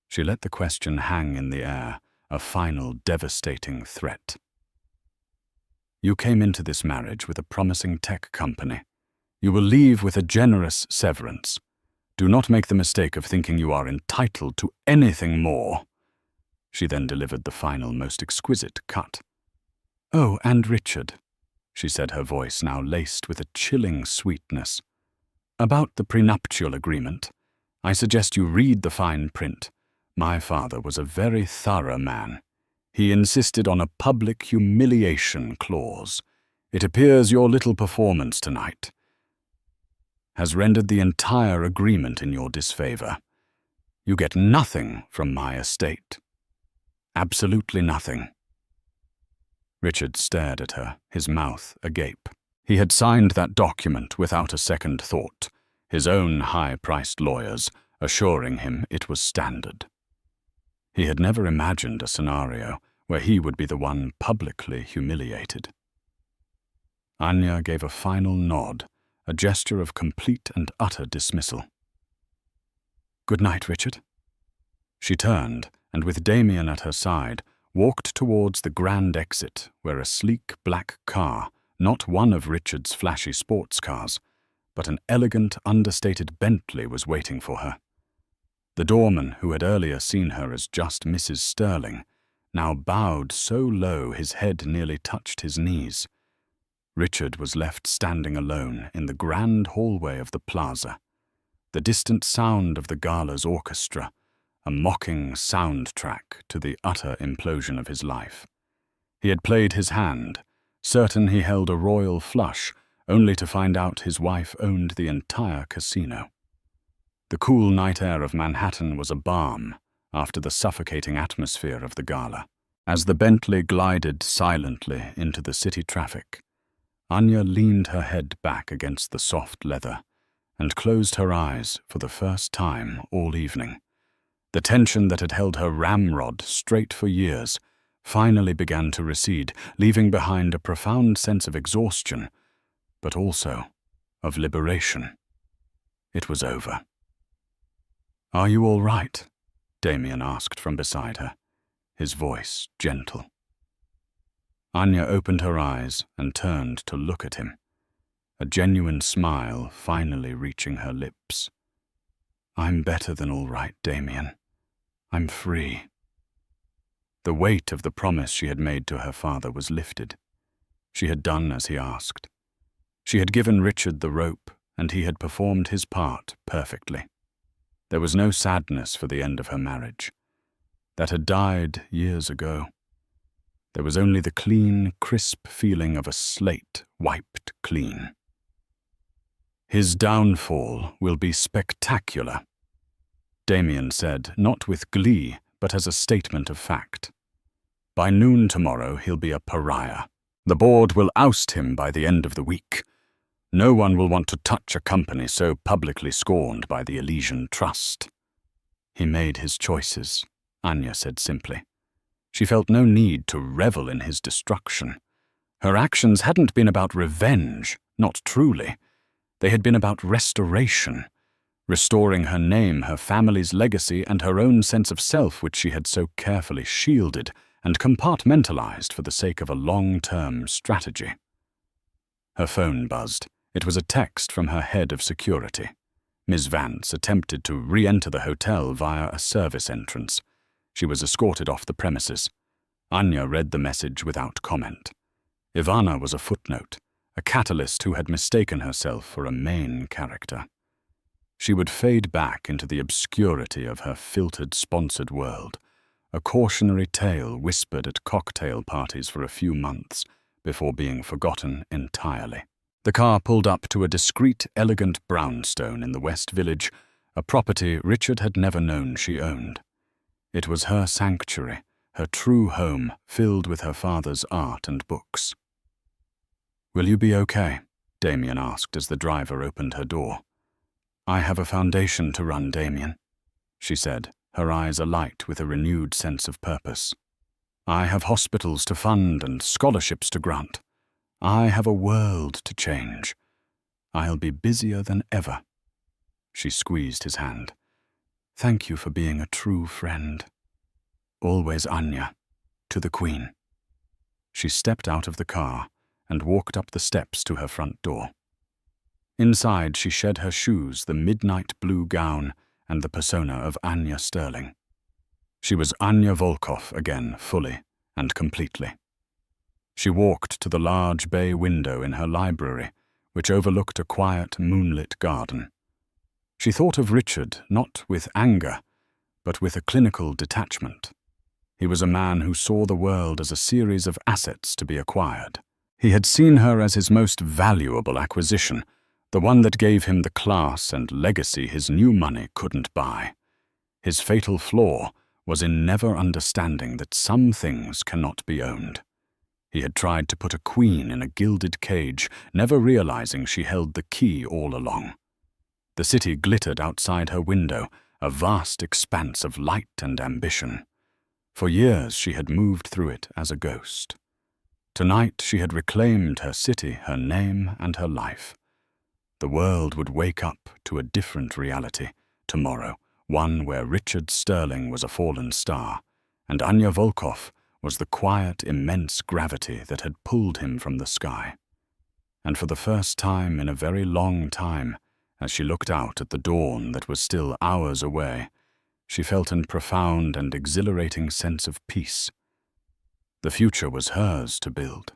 She let the question hang in the air, a final devastating threat. "You came into this marriage with a promising tech company. You will leave with a generous severance. Do not make the mistake of thinking you are entitled to anything more." She then delivered the final, most exquisite cut. "Oh, and Richard," she said, her voice now laced with a chilling sweetness. "About the prenuptial agreement, I suggest you read the fine print. My father was a very thorough man. He insisted on a public humiliation clause. It appears your little performance tonight has rendered the entire agreement in your disfavor. You get nothing from my estate. Absolutely nothing." Richard stared at her, his mouth agape. He had signed that document without a second thought, his own high-priced lawyers assuring him it was standard. He had never imagined a scenario where he would be the one publicly humiliated. Anya gave a final nod, a gesture of complete and utter dismissal. "Good night, Richard." She turned, and with Damien at her side, walked towards the grand exit where a sleek black car, not one of Richard's flashy sports cars, but an elegant, understated Bentley was waiting for her. The doorman, who had earlier seen her as just Mrs. Sterling, now bowed so low his head nearly touched his knees. Richard was left standing alone in the grand hallway of the plaza, the distant sound of the gala's orchestra, a mocking soundtrack to the utter implosion of his life. He had played his hand, certain he held a royal flush, only to find out his wife owned the entire casino. The cool night air of Manhattan was a balm after the suffocating atmosphere of the gala. As the Bentley glided silently into the city traffic, Anya leaned her head back against the soft leather and closed her eyes for the first time all evening. The tension that had held her ramrod straight for years finally began to recede, leaving behind a profound sense of exhaustion, but also of liberation. It was over. "Are you all right?" Damien asked from beside her, his voice gentle. Anya opened her eyes and turned to look at him, a genuine smile finally reaching her lips. "I'm better than all right, Damien. I'm free." The weight of the promise she had made to her father was lifted. She had done as he asked. She had given Richard the rope, and he had performed his part perfectly. There was no sadness for the end of her marriage. That had died years ago. There was only the clean, crisp feeling of a slate wiped clean. "His downfall will be spectacular," Damien said, not with glee, but as a statement of fact. "By noon tomorrow, he'll be a pariah. The board will oust him by the end of the week. No one will want to touch a company so publicly scorned by the Elysian Trust." "He made his choices," Anya said simply. She felt no need to revel in his destruction. Her actions hadn't been about revenge, not truly. They had been about restoration, restoring her name, her family's legacy, and her own sense of self, which she had so carefully shielded and compartmentalized for the sake of a long-term strategy. Her phone buzzed. It was a text from her head of security. Ms. Vance attempted to re-enter the hotel via a service entrance. She was escorted off the premises. Anya read the message without comment. Ivana was a footnote, a catalyst who had mistaken herself for a main character. She would fade back into the obscurity of her filtered, sponsored world, a cautionary tale whispered at cocktail parties for a few months before being forgotten entirely. The car pulled up to a discreet, elegant brownstone in the West Village, a property Richard had never known she owned. It was her sanctuary, her true home, filled with her father's art and books. "Will you be okay?" Damien asked as the driver opened her door. "I have a foundation to run, Damien," she said, her eyes alight with a renewed sense of purpose. "I have hospitals to fund and scholarships to grant. I have a world to change. I'll be busier than ever." She squeezed his hand. "Thank you for being a true friend. Always Anya, to the Queen." She stepped out of the car and walked up the steps to her front door. Inside, she shed her shoes, the midnight blue gown, and the persona of Anya Sterling. She was Anya Volkov again, fully and completely. She walked to the large bay window in her library, which overlooked a quiet, moonlit garden. She thought of Richard not with anger, but with a clinical detachment. He was a man who saw the world as a series of assets to be acquired. He had seen her as his most valuable acquisition, the one that gave him the class and legacy his new money couldn't buy. His fatal flaw was in never understanding that some things cannot be owned. He had tried to put a queen in a gilded cage, never realizing she held the key all along. The city glittered outside her window, a vast expanse of light and ambition. For years she had moved through it as a ghost. Tonight she had reclaimed her city, her name, and her life. The world would wake up to a different reality tomorrow, one where Richard Sterling was a fallen star, and Anya Volkov was the quiet, immense gravity that had pulled him from the sky. And for the first time in a very long time, as she looked out at the dawn that was still hours away, she felt a profound and exhilarating sense of peace. The future was hers to build.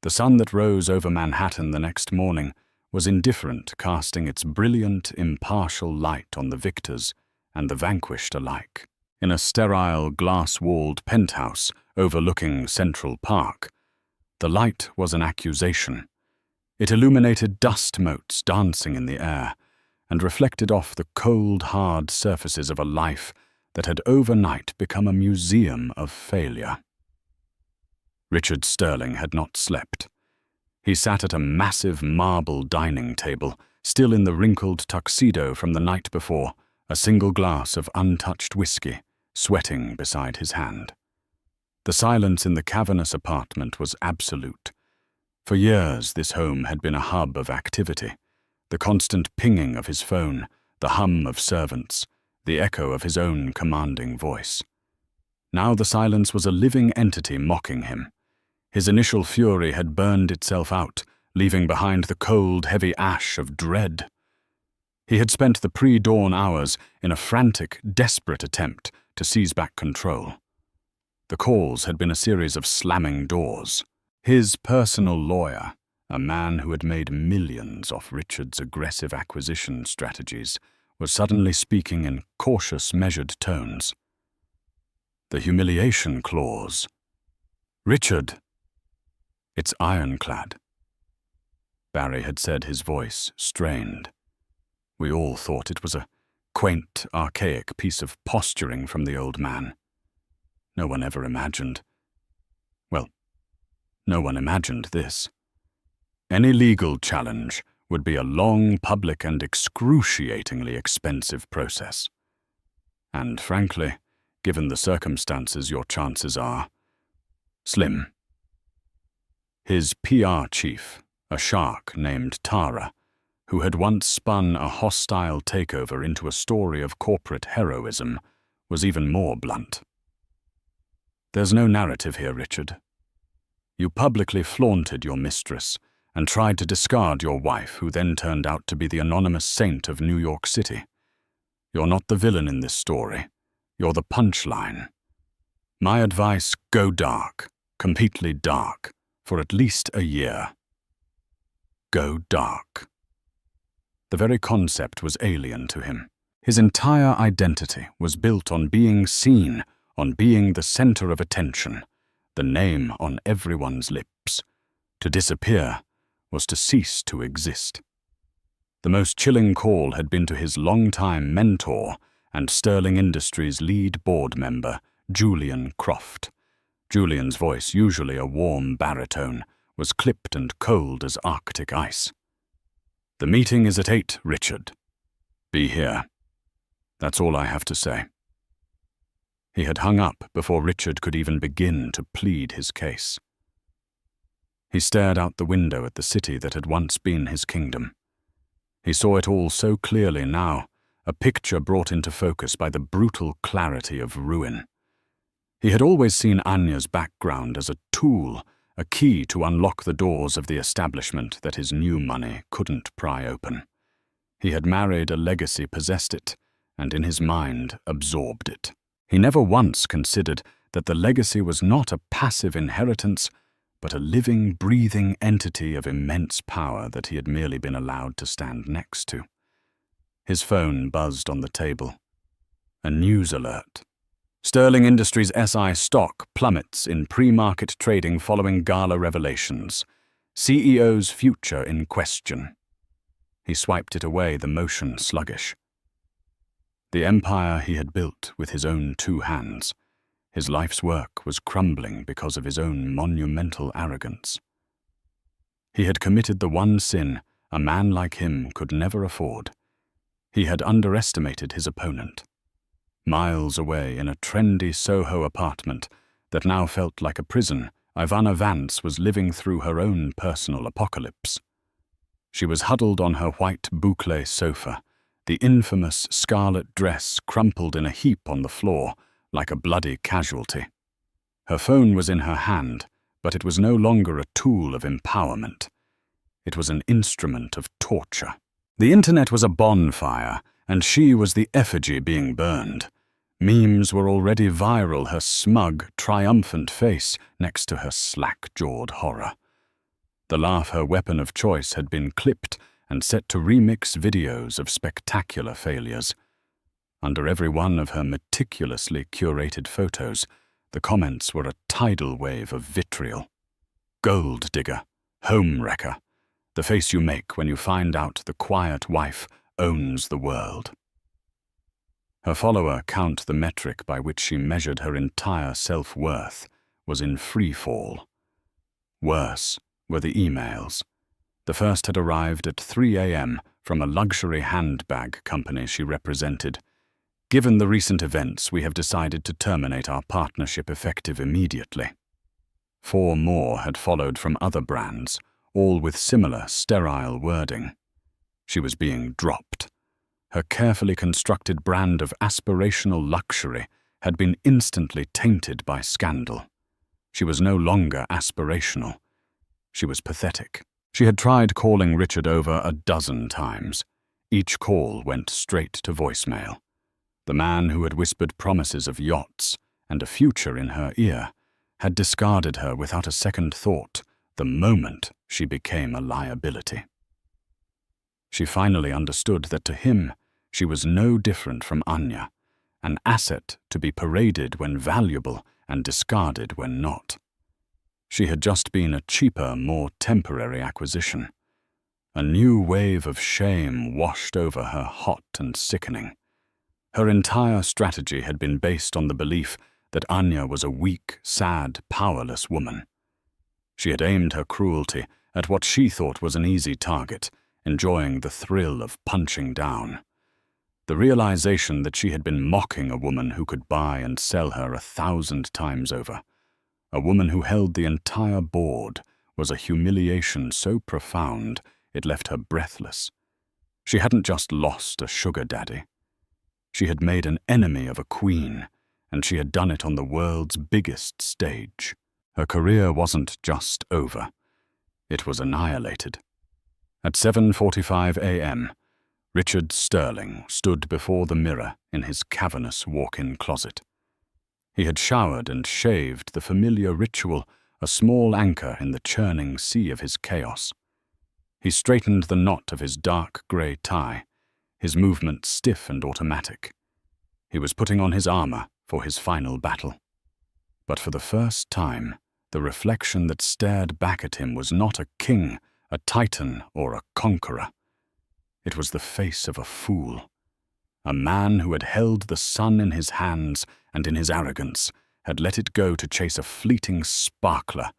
The sun that rose over Manhattan the next morning was indifferent, casting its brilliant, impartial light on the victors and the vanquished alike. In a sterile, glass-walled penthouse overlooking Central Park, the light was an accusation. It illuminated dust motes dancing in the air and reflected off the cold, hard surfaces of a life that had overnight become a museum of failure. Richard Sterling had not slept. He sat at a massive marble dining table, still in the wrinkled tuxedo from the night before, a single glass of untouched whiskey, sweating beside his hand. The silence in the cavernous apartment was absolute. For years this home had been a hub of activity, the constant pinging of his phone, the hum of servants, the echo of his own commanding voice. Now the silence was a living entity mocking him. His initial fury had burned itself out, leaving behind the cold, heavy ash of dread. He had spent the pre-dawn hours in a frantic, desperate attempt to seize back control. The calls had been a series of slamming doors. His personal lawyer, a man who had made millions off Richard's aggressive acquisition strategies, was suddenly speaking in cautious, measured tones. The humiliation clause. "Richard!" "It's ironclad," Barry had said, his voice strained. We all thought it was a quaint, archaic piece of posturing from the old man. No one ever imagined. Well, no one imagined this. Any legal challenge would be a long, public, and excruciatingly expensive process. And frankly, given the circumstances, your chances are slim. His PR chief, a shark named Tara, who had once spun a hostile takeover into a story of corporate heroism, was even more blunt. "There's no narrative here, Richard. You publicly flaunted your mistress and tried to discard your wife, who then turned out to be the anonymous saint of New York City. You're not the villain in this story. You're the punchline. My advice, go dark, completely dark, for at least a year. Go dark." The very concept was alien to him. His entire identity was built on being seen, on being the center of attention, the name on everyone's lips. To disappear was to cease to exist. The most chilling call had been to his longtime mentor and Sterling Industries' lead board member, Julian Croft. Julian's voice, usually a warm baritone, was clipped and cold as Arctic ice. "The meeting is at 8, Richard. Be here. That's all I have to say." He had hung up before Richard could even begin to plead his case. He stared out the window at the city that had once been his kingdom. He saw it all so clearly now, a picture brought into focus by the brutal clarity of ruin. He had always seen Anya's background as a tool, a key to unlock the doors of the establishment that his new money couldn't pry open. He had married a legacy, possessed it, and in his mind absorbed it. He never once considered that the legacy was not a passive inheritance, but a living, breathing entity of immense power that he had merely been allowed to stand next to. His phone buzzed on the table. A news alert. Sterling Industries SI stock plummets in pre-market trading following gala revelations. CEO's future in question. He swiped it away, the motion sluggish. The empire he had built with his own 2 hands. His life's work was crumbling because of his own monumental arrogance. He had committed the one sin a man like him could never afford. He had underestimated his opponent. Miles away in a trendy Soho apartment that now felt like a prison, Ivana Vance was living through her own personal apocalypse. She was huddled on her white boucle sofa, the infamous scarlet dress crumpled in a heap on the floor like a bloody casualty. Her phone was in her hand, but it was no longer a tool of empowerment. It was an instrument of torture. The internet was a bonfire, and she was the effigy being burned. Memes were already viral, her smug, triumphant face next to her slack-jawed horror. The laugh, her weapon of choice, had been clipped and set to remix videos of spectacular failures. Under every one of her meticulously curated photos, the comments were a tidal wave of vitriol. Gold digger, home wrecker, the face you make when you find out the quiet wife owns the world. Her follower count, the metric by which she measured her entire self-worth, was in free fall. Worse were the emails. The first had arrived at 3 a.m. from a luxury handbag company she represented. "Given the recent events, we have decided to terminate our partnership effective immediately." 4 more had followed from other brands, all with similar sterile wording. She was being dropped. Her carefully constructed brand of aspirational luxury had been instantly tainted by scandal. She was no longer aspirational. She was pathetic. She had tried calling Richard over a dozen times. Each call went straight to voicemail. The man who had whispered promises of yachts and a future in her ear had discarded her without a second thought the moment she became a liability. She finally understood that to him, she was no different from Anya, an asset to be paraded when valuable and discarded when not. She had just been a cheaper, more temporary acquisition. A new wave of shame washed over her, hot and sickening. Her entire strategy had been based on the belief that Anya was a weak, sad, powerless woman. She had aimed her cruelty at what she thought was an easy target, enjoying the thrill of punching down. The realization that she had been mocking a woman who could buy and sell her 1,000 times over, a woman who held the entire board, was a humiliation so profound it left her breathless. She hadn't just lost a sugar daddy. She had made an enemy of a queen, and she had done it on the world's biggest stage. Her career wasn't just over. It was annihilated. At 7:45 a.m., Richard Sterling stood before the mirror in his cavernous walk-in closet. He had showered and shaved, the familiar ritual, a small anchor in the churning sea of his chaos. He straightened the knot of his dark grey tie, his movement stiff and automatic. He was putting on his armor for his final battle. But for the first time, the reflection that stared back at him was not a king, a titan or a conqueror. It was the face of a fool, a man who had held the sun in his hands and in his arrogance had let it go to chase a fleeting sparkler,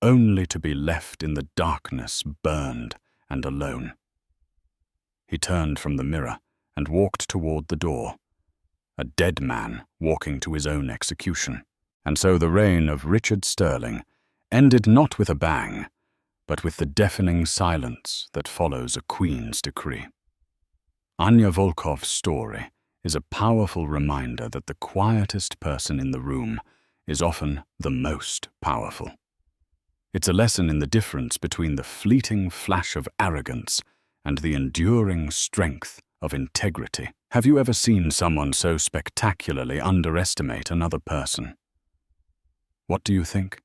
only to be left in the darkness, burned and alone. He turned from the mirror and walked toward the door, a dead man walking to his own execution. And so the reign of Richard Sterling ended not with a bang, but with the deafening silence that follows a queen's decree. Anya Volkov's story is a powerful reminder that the quietest person in the room is often the most powerful. It's a lesson in the difference between the fleeting flash of arrogance and the enduring strength of integrity. Have you ever seen someone so spectacularly underestimate another person? What do you think?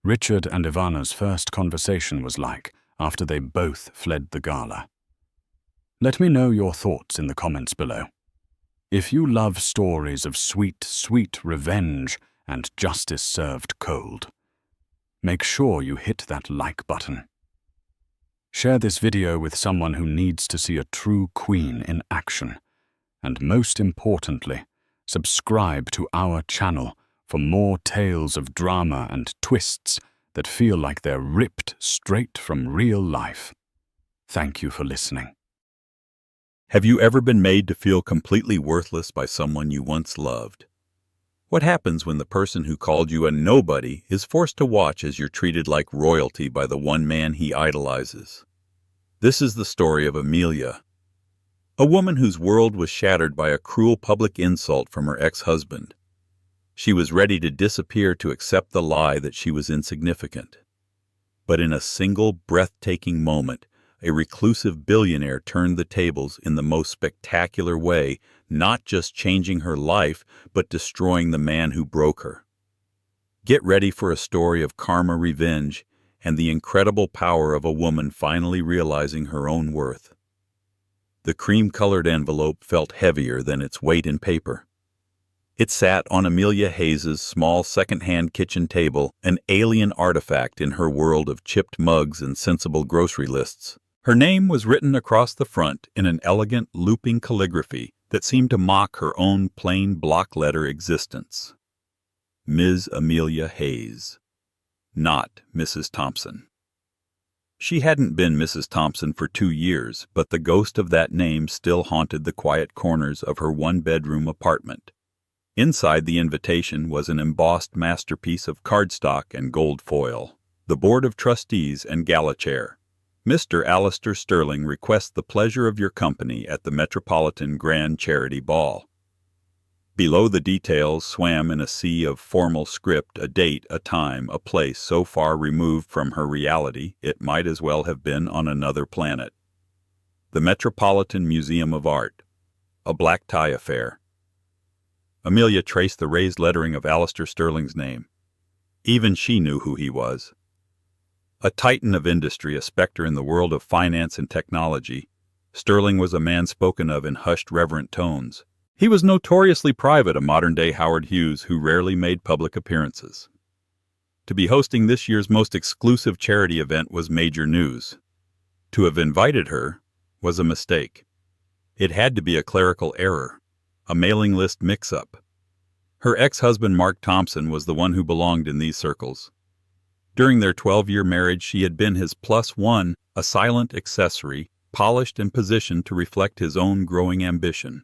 Richard and Ivana's first conversation was like after they both fled the gala. Let me know your thoughts in the comments below. If you love stories of sweet, sweet revenge and justice served cold, make sure you hit that like button. Share this video with someone who needs to see a true queen in action. And most importantly, subscribe to our channel for more tales of drama and twists that feel like they're ripped straight from real life. Thank you for listening. Have you ever been made to feel completely worthless by someone you once loved? What happens when the person who called you a nobody is forced to watch as you're treated like royalty by the one man he idolizes? This is the story of Amelia, a woman whose world was shattered by a cruel public insult from her ex-husband. She was ready to disappear to accept the lie that she was insignificant. But in a single breathtaking moment, a reclusive billionaire turned the tables in the most spectacular way, not just changing her life, but destroying the man who broke her. Get ready for a story of karma, revenge, and the incredible power of a woman finally realizing her own worth. The cream-colored envelope felt heavier than its weight in paper. It sat on Amelia Hayes's small second-hand kitchen table, an alien artifact in her world of chipped mugs and sensible grocery lists. Her name was written across the front in an elegant, looping calligraphy that seemed to mock her own plain block-letter existence. Ms. Amelia Hayes, not Mrs. Thompson. She hadn't been Mrs. Thompson for 2 years, but the ghost of that name still haunted the quiet corners of her one-bedroom apartment. Inside the invitation was an embossed masterpiece of cardstock and gold foil. The Board of Trustees and Gala Chair. Mr. Alistair Sterling requests the pleasure of your company at the Metropolitan Grand Charity Ball. Below the details swam in a sea of formal script a date, a time, a place so far removed from her reality it might as well have been on another planet. The Metropolitan Museum of Art. A black tie affair. Amelia traced the raised lettering of Alistair Sterling's name. Even she knew who he was. A titan of industry, a specter in the world of finance and technology, Sterling was a man spoken of in hushed, reverent tones. He was notoriously private, a modern-day Howard Hughes who rarely made public appearances. To be hosting this year's most exclusive charity event was major news. To have invited her was a mistake. It had to be a clerical error, a mailing list mix-up. Her ex-husband Mark Thompson was the one who belonged in these circles. During their 12-year marriage, she had been his plus one, a silent accessory, polished and positioned to reflect his own growing ambition.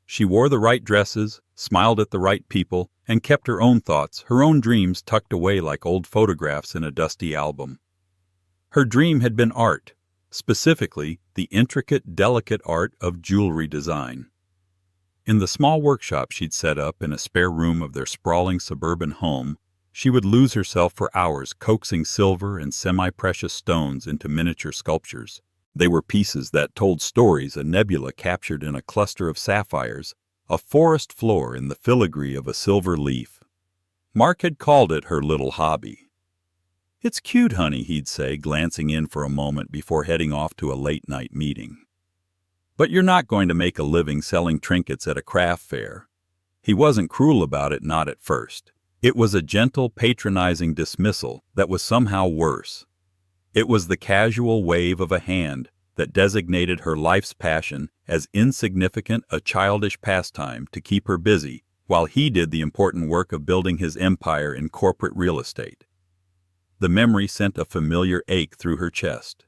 She wore the right dresses, smiled at the right people, and kept her own thoughts, her own dreams tucked away like old photographs in a dusty album. Her dream had been art, specifically the intricate, delicate art of jewelry design. In the small workshop she'd set up in a spare room of their sprawling suburban home, she would lose herself for hours coaxing silver and semi-precious stones into miniature sculptures. They were pieces that told stories, a nebula captured in a cluster of sapphires, a forest floor in the filigree of a silver leaf. Mark had called it her little hobby. "It's cute, honey," he'd say, glancing in for a moment before heading off to a late-night meeting. "But you're not going to make a living selling trinkets at a craft fair." He wasn't cruel about it, not at first. It was a gentle, patronizing dismissal that was somehow worse. It was the casual wave of a hand that designated her life's passion as insignificant a childish pastime to keep her busy while he did the important work of building his empire in corporate real estate. The memory sent a familiar ache through her chest.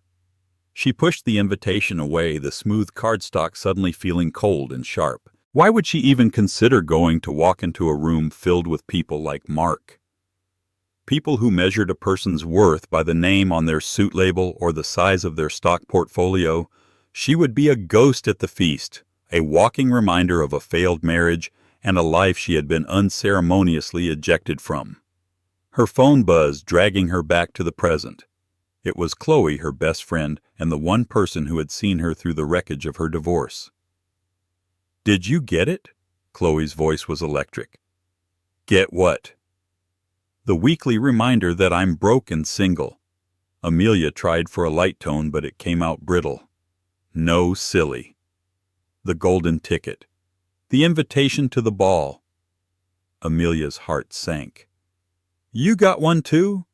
She pushed the invitation away, the smooth cardstock suddenly feeling cold and sharp. Why would she even consider going to walk into a room filled with people like Mark? People who measured a person's worth by the name on their suit label or the size of their stock portfolio. She would be a ghost at the feast, a walking reminder of a failed marriage and a life she had been unceremoniously ejected from. Her phone buzzed, dragging her back to the present. It was Chloe, her best friend, and the one person who had seen her through the wreckage of her divorce. "Did you get it?" Chloe's voice was electric. "Get what?" "The weekly reminder that I'm broke and single." Amelia tried for a light tone, but it came out brittle. "No, silly." "The golden ticket. The invitation to the ball." Amelia's heart sank. "You got one too?"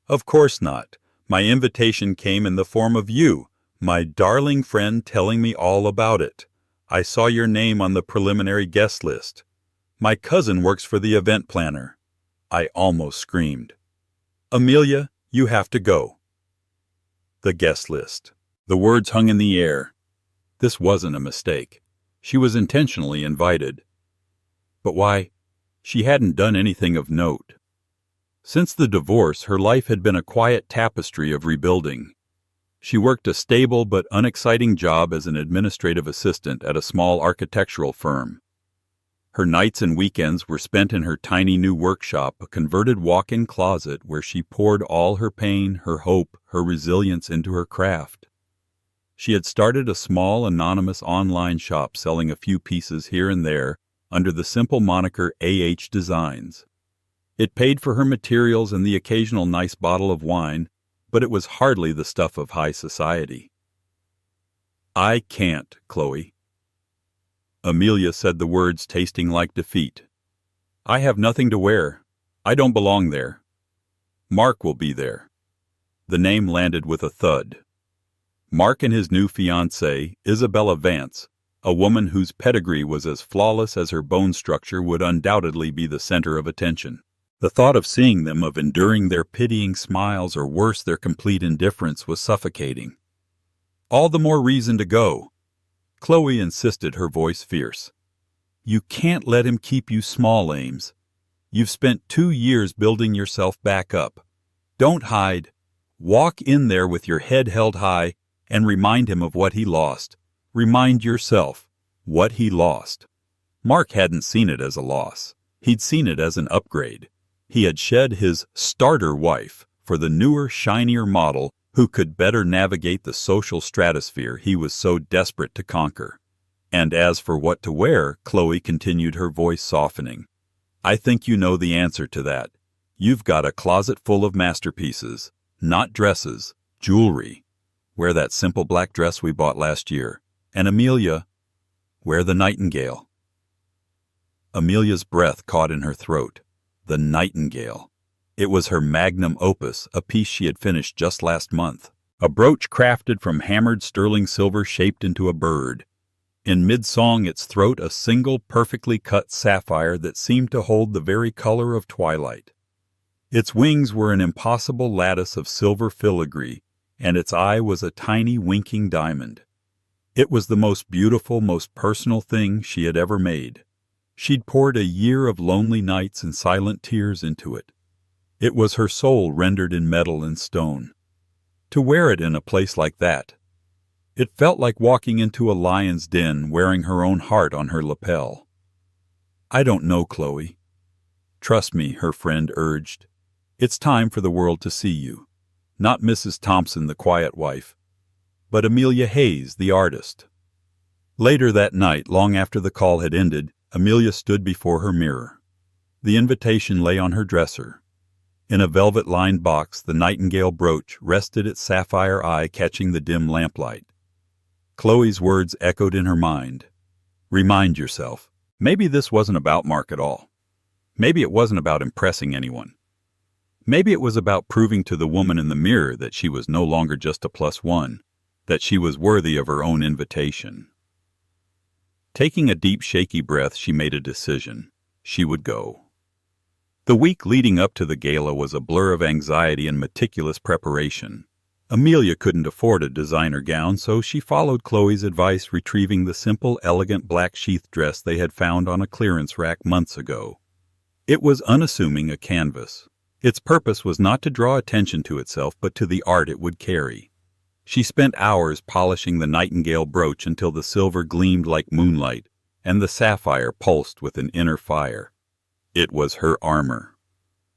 "Of course not. My invitation came in the form of you, my darling friend, telling me all about it. I saw your name on the preliminary guest list. My cousin works for the event planner." I almost screamed. "Amelia, you have to go." The guest list. The words hung in the air. This wasn't a mistake. She was intentionally invited. But why? She hadn't done anything of note. Since the divorce, her life had been a quiet tapestry of rebuilding. She worked a stable but unexciting job as an administrative assistant at a small architectural firm. Her nights and weekends were spent in her tiny new workshop, a converted walk-in closet where she poured all her pain, her hope, her resilience into her craft. She had started a small, anonymous online shop selling a few pieces here and there under the simple moniker AH Designs. It paid for her materials and the occasional nice bottle of wine, but it was hardly the stuff of high society. "I can't, Chloe." Amelia said the words tasting like defeat. "I have nothing to wear. I don't belong there. Mark will be there." The name landed with a thud. Mark and his new fiancée, Isabella Vance, a woman whose pedigree was as flawless as her bone structure, would undoubtedly be the center of attention. The thought of seeing them, of enduring their pitying smiles or worse, their complete indifference, was suffocating. "All the more reason to go." Chloe insisted, her voice fierce. "You can't let him keep you small, Ames. You've spent 2 years building yourself back up. Don't hide. Walk in there with your head held high and remind him of what he lost. Remind yourself what he lost." Mark hadn't seen it as a loss. He'd seen it as an upgrade. He had shed his starter wife for the newer, shinier model who could better navigate the social stratosphere he was so desperate to conquer. "And as for what to wear," Chloe continued, her voice softening, "I think you know the answer to that. You've got a closet full of masterpieces, not dresses, jewelry. Wear that simple black dress we bought last year. And Amelia, wear the nightingale." Amelia's breath caught in her throat. The nightingale. It was her magnum opus, a piece she had finished just last month. A brooch crafted from hammered sterling silver shaped into a bird. In mid-song, its throat a single perfectly cut sapphire that seemed to hold the very color of twilight. Its wings were an impossible lattice of silver filigree, and its eye was a tiny winking diamond. It was the most beautiful, most personal thing she had ever made. She'd poured a year of lonely nights and silent tears into it. It was her soul rendered in metal and stone. To wear it in a place like that, it felt like walking into a lion's den, wearing her own heart on her lapel. "I don't know, Chloe." "Trust me," her friend urged. "It's time for the world to see you. Not Mrs. Thompson, the quiet wife, but Amelia Hayes, the artist." Later that night, long after the call had ended, Amelia stood before her mirror. The invitation lay on her dresser. In a velvet-lined box, the nightingale brooch rested, its sapphire eye catching the dim lamplight. Chloe's words echoed in her mind. "Remind yourself." Maybe this wasn't about Mark at all. Maybe it wasn't about impressing anyone. Maybe it was about proving to the woman in the mirror that she was no longer just a +1, that she was worthy of her own invitation. Taking a deep, shaky breath, she made a decision. She would go. The week leading up to the gala was a blur of anxiety and meticulous preparation. Amelia couldn't afford a designer gown, so she followed Chloe's advice, retrieving the simple, elegant black sheath dress they had found on a clearance rack months ago. It was unassuming a canvas. Its purpose was not to draw attention to itself, but to the art it would carry. She spent hours polishing the nightingale brooch until the silver gleamed like moonlight, and the sapphire pulsed with an inner fire. It was her armor.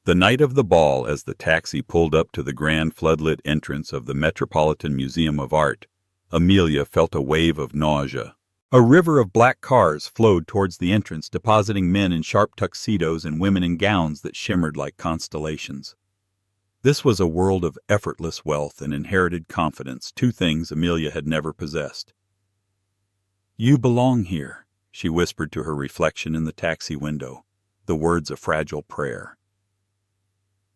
The night of the ball, as the taxi pulled up to the grand floodlit entrance of the Metropolitan Museum of Art, Amelia felt a wave of nausea. A river of black cars flowed towards the entrance, depositing men in sharp tuxedos and women in gowns that shimmered like constellations. This was a world of effortless wealth and inherited confidence, two things Amelia had never possessed. "You belong here," she whispered to her reflection in the taxi window, the words a fragile prayer.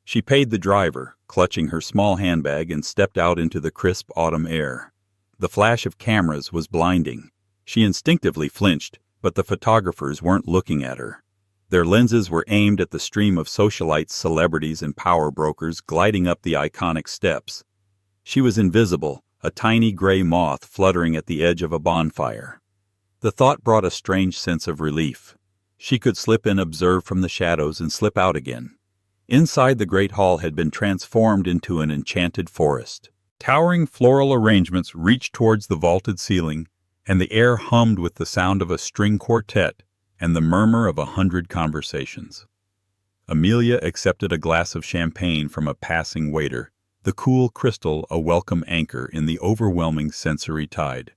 She paid the driver, clutching her small handbag, and stepped out into the crisp autumn air. The flash of cameras was blinding. She instinctively flinched, but the photographers weren't looking at her. Their lenses were aimed at the stream of socialites, celebrities, and power brokers gliding up the iconic steps. She was invisible, a tiny gray moth fluttering at the edge of a bonfire. The thought brought a strange sense of relief. She could slip in, observe from the shadows, and slip out again. Inside, the great hall had been transformed into an enchanted forest. Towering floral arrangements reached towards the vaulted ceiling, and the air hummed with the sound of a string quartet and the murmur of 100 conversations. Amelia accepted a glass of champagne from a passing waiter, the cool crystal a welcome anchor in the overwhelming sensory tide.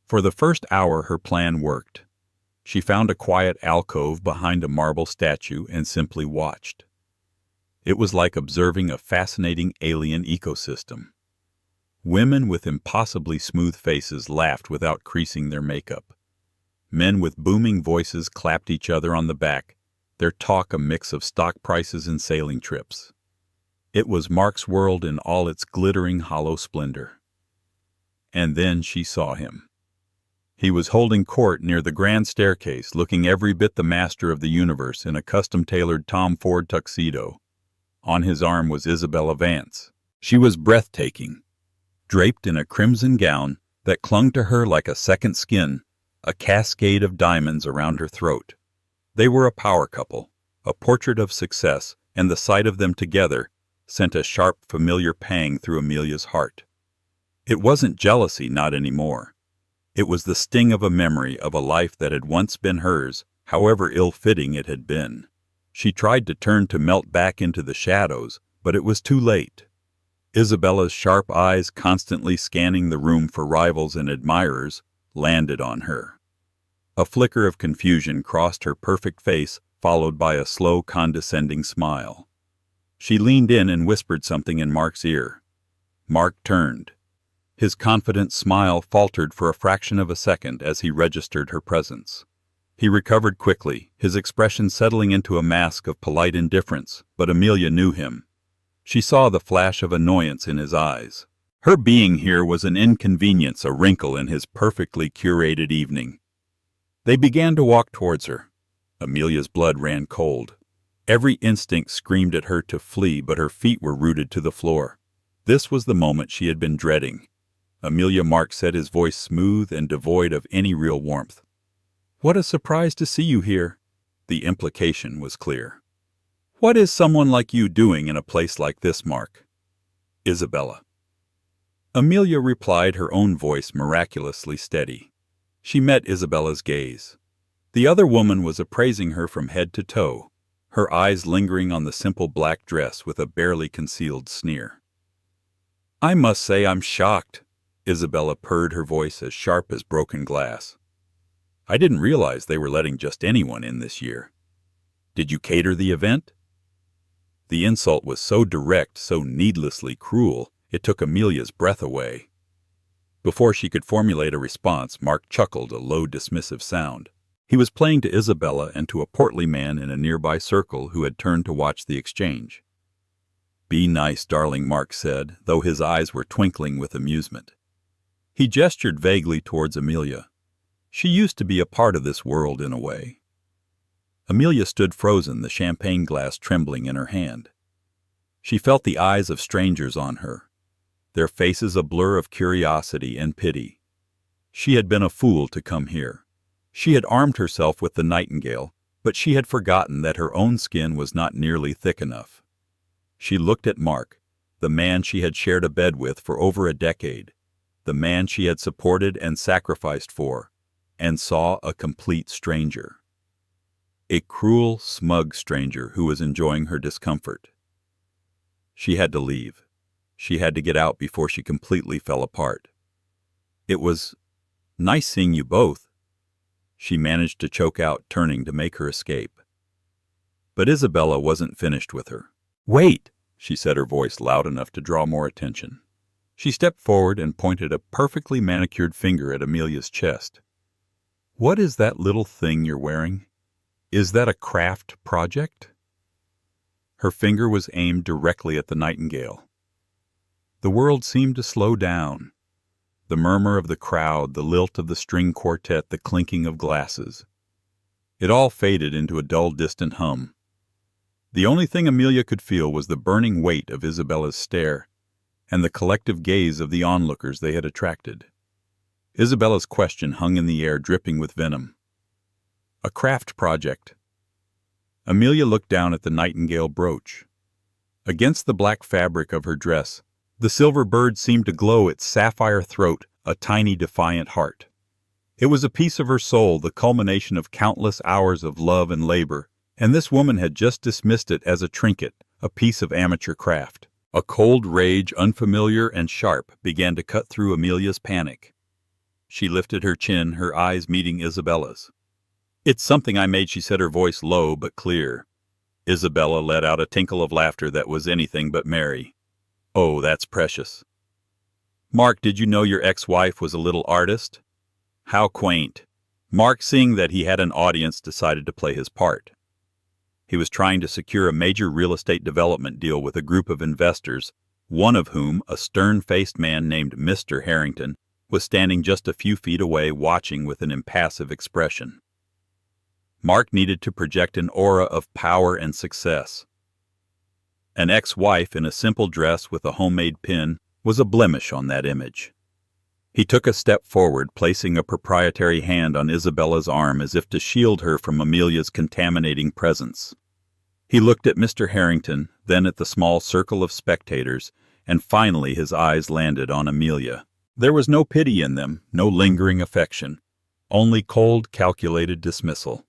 For the first hour her plan worked. She found a quiet alcove behind a marble statue and simply watched. It was like observing a fascinating alien ecosystem. Women with impossibly smooth faces laughed without creasing their makeup. Men with booming voices clapped each other on the back, their talk a mix of stock prices and sailing trips. It was Mark's world in all its glittering hollow splendor. And then she saw him. He was holding court near the grand staircase, looking every bit the master of the universe in a custom-tailored Tom Ford tuxedo. On his arm was Isabella Vance. She was breathtaking, draped in a crimson gown that clung to her like a second skin, a cascade of diamonds around her throat. They were a power couple, a portrait of success, and the sight of them together sent a sharp, familiar pang through Amelia's heart. It wasn't jealousy, not anymore. It was the sting of a memory of a life that had once been hers, however ill-fitting it had been. She tried to turn to melt back into the shadows, but it was too late. Isabella's sharp eyes, constantly scanning the room for rivals and admirers, landed on her. A flicker of confusion crossed her perfect face, followed by a slow, condescending smile. She leaned in and whispered something in Mark's ear. Mark turned. His confident smile faltered for a fraction of a second as he registered her presence. He recovered quickly, his expression settling into a mask of polite indifference, but Amelia knew him. She saw the flash of annoyance in his eyes. Her being here was an inconvenience, a wrinkle in his perfectly curated evening. They began to walk towards her. Amelia's blood ran cold. Every instinct screamed at her to flee, but her feet were rooted to the floor. This was the moment she had been dreading. "Amelia," Mark said, his voice smooth and devoid of any real warmth. "What a surprise to see you here." The implication was clear. "What is someone like you doing in a place like this, Mark?" "Isabella." Amelia replied, her own voice miraculously steady. She met Isabella's gaze. The other woman was appraising her from head to toe, her eyes lingering on the simple black dress with a barely concealed sneer. "I must say I'm shocked," Isabella purred, her voice as sharp as broken glass. "I didn't realize they were letting just anyone in this year. Did you cater the event?" The insult was so direct, so needlessly cruel, it took Amelia's breath away. Before she could formulate a response, Mark chuckled, a low, dismissive sound. He was playing to Isabella and to a portly man in a nearby circle who had turned to watch the exchange. "Be nice, darling," Mark said, though his eyes were twinkling with amusement. He gestured vaguely towards Amelia. She used to be a part of this world in a way. Amelia stood frozen, the champagne glass trembling in her hand. She felt the eyes of strangers on her, their faces a blur of curiosity and pity. She had been a fool to come here. She had armed herself with the nightingale, but she had forgotten that her own skin was not nearly thick enough. She looked at Mark, the man she had shared a bed with for over a decade, the man she had supported and sacrificed for, and saw a complete stranger. A cruel, smug stranger who was enjoying her discomfort. She had to leave. She had to get out before she completely fell apart. "It was nice seeing you both," she managed to choke out, turning to make her escape. But Isabella wasn't finished with her. "Wait," she said, her voice loud enough to draw more attention. She stepped forward and pointed a perfectly manicured finger at Amelia's chest. "What is that little thing you're wearing? Is that a craft project?" Her finger was aimed directly at the nightingale. The world seemed to slow down. The murmur of the crowd, the lilt of the string quartet, the clinking of glasses. It all faded into a dull, distant hum. The only thing Amelia could feel was the burning weight of Isabella's stare, and the collective gaze of the onlookers they had attracted. Isabella's question hung in the air, dripping with venom. A craft project. Amelia looked down at the nightingale brooch. Against the black fabric of her dress, the silver bird seemed to glow its sapphire throat, a tiny defiant heart. It was a piece of her soul, the culmination of countless hours of love and labor, and this woman had just dismissed it as a trinket, a piece of amateur craft. A cold rage, unfamiliar and sharp, began to cut through Amelia's panic. She lifted her chin, her eyes meeting Isabella's. "It's something I made," she said, her voice low but clear. Isabella let out a tinkle of laughter that was anything but merry. "Oh, that's precious. Mark, did you know your ex-wife was a little artist?" How quaint. Mark, seeing that he had an audience, decided to play his part. He was trying to secure a major real estate development deal with a group of investors, one of whom, a stern-faced man named Mr. Harrington, was standing just a few feet away, watching with an impassive expression. Mark needed to project an aura of power and success. An ex-wife in a simple dress with a homemade pin was a blemish on that image. He took a step forward, placing a proprietary hand on Isabella's arm as if to shield her from Amelia's contaminating presence. He looked at Mr. Harrington, then at the small circle of spectators, and finally his eyes landed on Amelia. There was no pity in them, no lingering affection, only cold, calculated dismissal.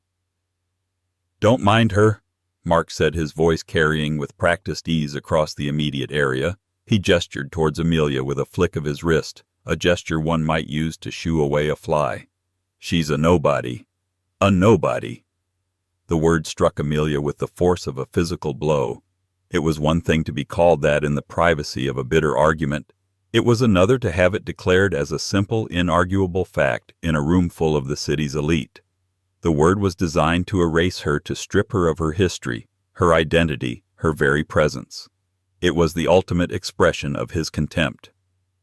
"Don't mind her," Mark said, his voice carrying with practiced ease across the immediate area. He gestured towards Amelia with a flick of his wrist, a gesture one might use to shoo away a fly. "She's a nobody. A nobody." The word struck Amelia with the force of a physical blow. It was one thing to be called that in the privacy of a bitter argument. It was another to have it declared as a simple, inarguable fact in a room full of the city's elite. The word was designed to erase her, to strip her of her history, her identity, her very presence. It was the ultimate expression of his contempt.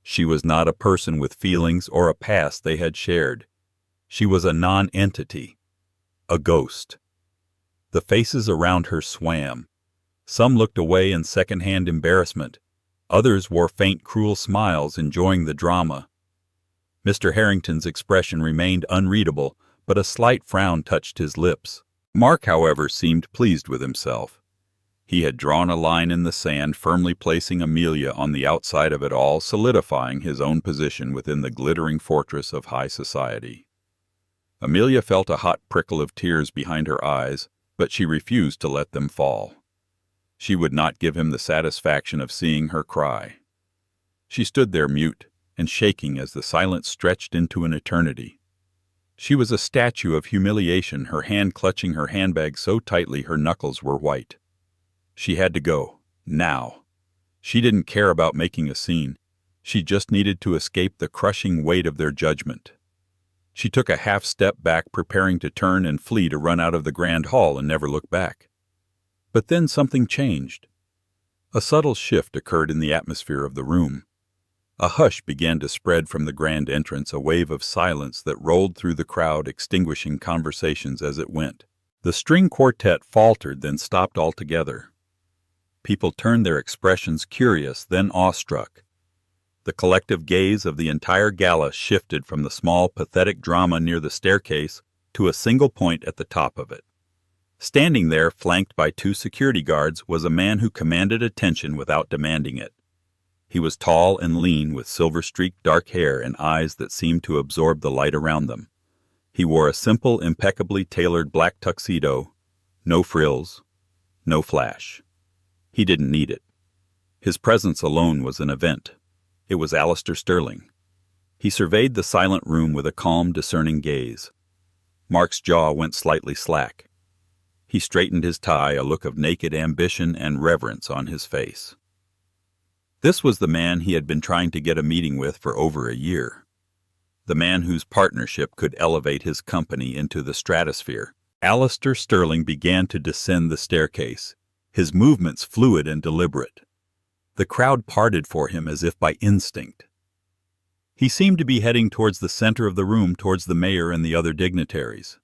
She was not a person with feelings or a past they had shared. She was a non-entity, a ghost. The faces around her swam. Some looked away in second-hand embarrassment. Others wore faint, cruel smiles, enjoying the drama. Mr. Harrington's expression remained unreadable, but a slight frown touched his lips. Mark, however, seemed pleased with himself. He had drawn a line in the sand, firmly placing Amelia on the outside of it all, solidifying his own position within the glittering fortress of high society. Amelia felt a hot prickle of tears behind her eyes, but she refused to let them fall. She would not give him the satisfaction of seeing her cry. She stood there mute and shaking as the silence stretched into an eternity. She was a statue of humiliation, her hand clutching her handbag so tightly her knuckles were white. She had to go, now. She didn't care about making a scene. She just needed to escape the crushing weight of their judgment. She took a half step back, preparing to turn and flee, to run out of the grand hall and never look back. But then something changed. A subtle shift occurred in the atmosphere of the room. A hush began to spread from the grand entrance, a wave of silence that rolled through the crowd, extinguishing conversations as it went. The string quartet faltered, then stopped altogether. People turned their expressions curious, then awestruck. The collective gaze of the entire gala shifted from the small, pathetic drama near the staircase to a single point at the top of it. Standing there, flanked by 2 security guards, was a man who commanded attention without demanding it. He was tall and lean, with silver-streaked dark hair and eyes that seemed to absorb the light around them. He wore a simple, impeccably tailored black tuxedo, no frills, no flash. He didn't need it. His presence alone was an event. It was Alistair Sterling. He surveyed the silent room with a calm, discerning gaze. Mark's jaw went slightly slack. He straightened his tie, a look of naked ambition and reverence on his face. This was the man he had been trying to get a meeting with for over a year. The man whose partnership could elevate his company into the stratosphere. Alistair Sterling began to descend the staircase, his movements fluid and deliberate. The crowd parted for him as if by instinct. He seemed to be heading towards the center of the room, towards the mayor and the other dignitaries.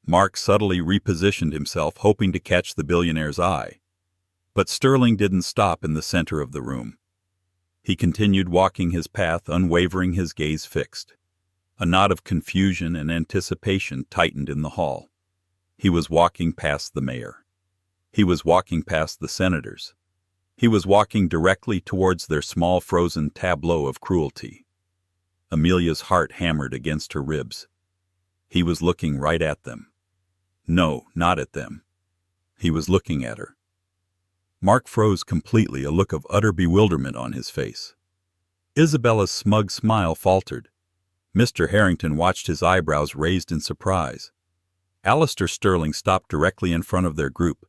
Mark subtly repositioned himself, hoping to catch the billionaire's eye. But Sterling didn't stop in the center of the room. He continued walking his path, unwavering, his gaze fixed. A knot of confusion and anticipation tightened in the hall. He was walking past the mayor. He was walking past the senators. He was walking directly towards their small frozen tableau of cruelty. Amelia's heart hammered against her ribs. He was looking right at them. No, not at them. He was looking at her. Mark froze completely, a look of utter bewilderment on his face. Isabella's smug smile faltered. Mr. Harrington watched, his eyebrows raised in surprise. Alistair Sterling stopped directly in front of their group.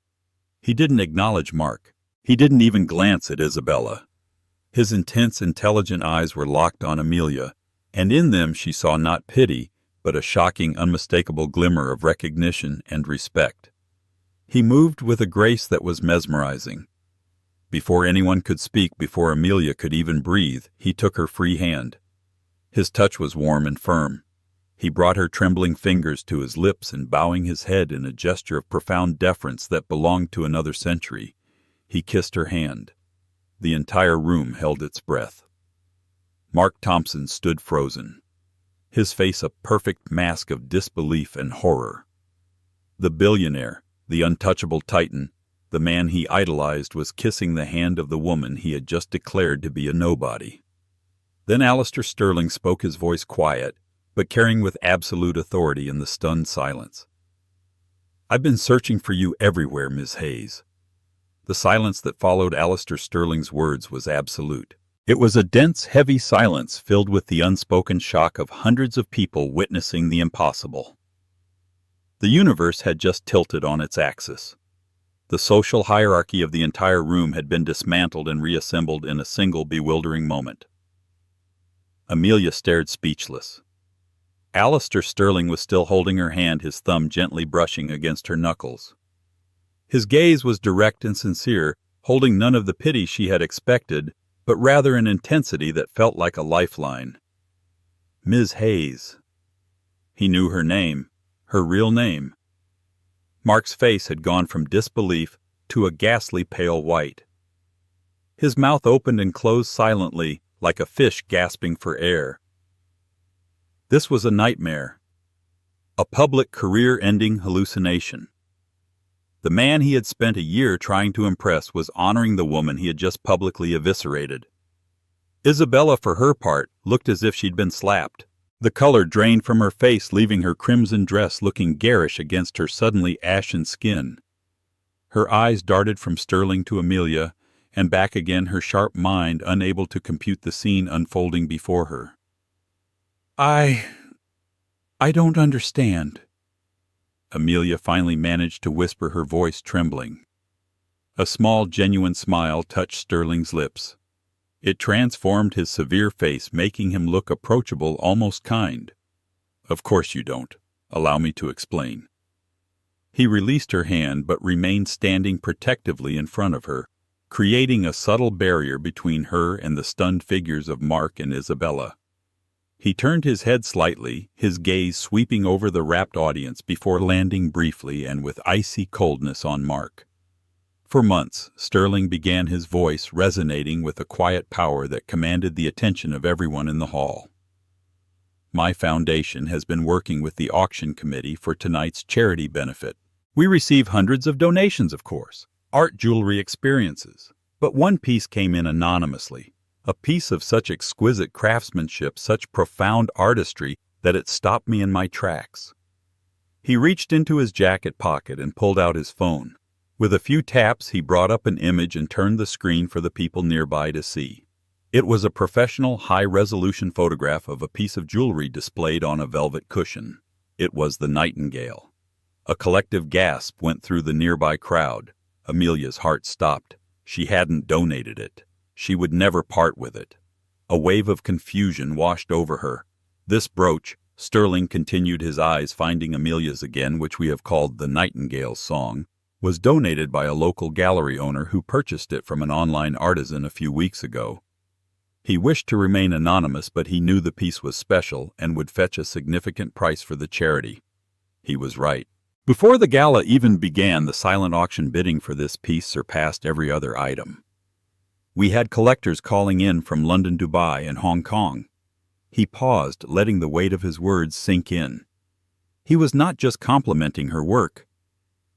He didn't acknowledge Mark. He didn't even glance at Isabella. His intense, intelligent eyes were locked on Amelia, and in them she saw not pity, but a shocking, unmistakable glimmer of recognition and respect. He moved with a grace that was mesmerizing. Before anyone could speak, before Amelia could even breathe, he took her free hand. His touch was warm and firm. He brought her trembling fingers to his lips, and bowing his head in a gesture of profound deference that belonged to another century, he kissed her hand. The entire room held its breath. Mark Thompson stood frozen, his face a perfect mask of disbelief and horror. The billionaire, the untouchable titan, the man he idolized, was kissing the hand of the woman he had just declared to be a nobody. Then Alistair Sterling spoke, his voice quiet, but carrying with absolute authority in the stunned silence. "I've been searching for you everywhere, Miss Hayes." The silence that followed Alistair Sterling's words was absolute. It was a dense, heavy silence filled with the unspoken shock of hundreds of people witnessing the impossible. The universe had just tilted on its axis. The social hierarchy of the entire room had been dismantled and reassembled in a single bewildering moment. Amelia stared speechless. Alistair Sterling was still holding her hand, his thumb gently brushing against her knuckles. His gaze was direct and sincere, holding none of the pity she had expected, but rather an intensity that felt like a lifeline. Ms. Hayes. He knew her name, her real name. Mark's face had gone from disbelief to a ghastly pale white. His mouth opened and closed silently, like a fish gasping for air. This was a nightmare, a public career-ending hallucination. The man he had spent a year trying to impress was honoring the woman he had just publicly eviscerated. Isabella, for her part, looked as if she'd been slapped. The color drained from her face, leaving her crimson dress looking garish against her suddenly ashen skin. Her eyes darted from Sterling to Amelia, and back again, her sharp mind unable to compute the scene unfolding before her. I don't understand." Amelia finally managed to whisper, her voice trembling. A small, genuine smile touched Sterling's lips. It transformed his severe face, making him look approachable, almost kind. "Of course you don't. Allow me to explain." He released her hand, but remained standing protectively in front of her, creating a subtle barrier between her and the stunned figures of Mark and Isabella. He turned his head slightly, his gaze sweeping over the rapt audience before landing briefly and with icy coldness on Mark. For months, Sterling began his voice resonating with a quiet power that commanded the attention of everyone in the hall. My foundation has been working with the auction committee for tonight's charity benefit. We receive hundreds of donations, of course, art jewelry experiences, but one piece came in anonymously. A piece of such exquisite craftsmanship, such profound artistry, that it stopped me in my tracks. He reached into his jacket pocket and pulled out his phone. With a few taps, he brought up an image and turned the screen for the people nearby to see. It was a professional, high-resolution photograph of a piece of jewelry displayed on a velvet cushion. It was the nightingale. A collective gasp went through the nearby crowd. Amelia's heart stopped. She hadn't donated it. She would never part with it. A wave of confusion washed over her. This brooch, Sterling continued, his eyes finding Amelia's again, which we have called the Nightingale's Song, was donated by a local gallery owner who purchased it from an online artisan a few weeks ago. He wished to remain anonymous, but he knew the piece was special and would fetch a significant price for the charity. He was right. Before the gala even began, the silent auction bidding for this piece surpassed every other item. We had collectors calling in from London, Dubai, and Hong Kong. He paused, letting the weight of his words sink in. He was not just complimenting her work.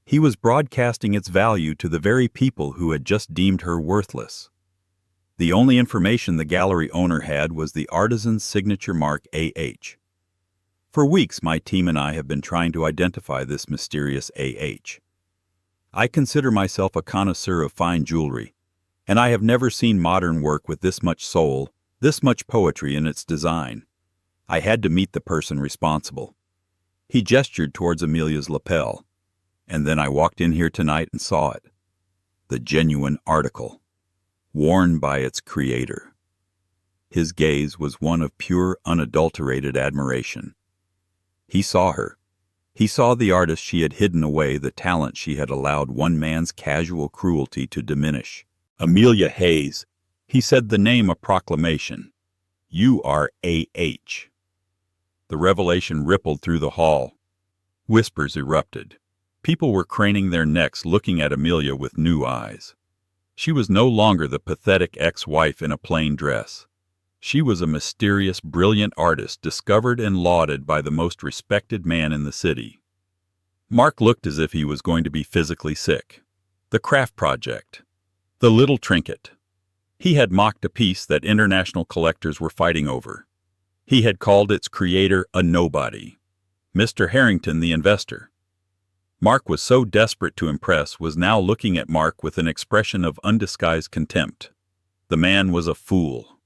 He was broadcasting its value to the very people who had just deemed her worthless. The only information the gallery owner had was the artisan's signature mark AH. For weeks, my team and I have been trying to identify this mysterious AH. I consider myself a connoisseur of fine jewelry, and I have never seen modern work with this much soul, this much poetry in its design. I had to meet the person responsible. He gestured towards Amelia's lapel, and then I walked in here tonight and saw it. The genuine article, worn by its creator. His gaze was one of pure, unadulterated admiration. He saw her. He saw the artist she had hidden away, the talent she had allowed one man's casual cruelty to diminish. Amelia Hayes. He said the name a proclamation. You are A.H. The revelation rippled through the hall. Whispers erupted. People were craning their necks, looking at Amelia with new eyes. She was no longer the pathetic ex-wife in a plain dress. She was a mysterious, brilliant artist, discovered and lauded by the most respected man in the city. Mark looked as if he was going to be physically sick. The craft project. The little trinket. He had mocked a piece that international collectors were fighting over. He had called its creator a nobody. Mr. Harrington, the investor. Mark was so desperate to impress, was now looking at Mark with an expression of undisguised contempt. The man was a fool.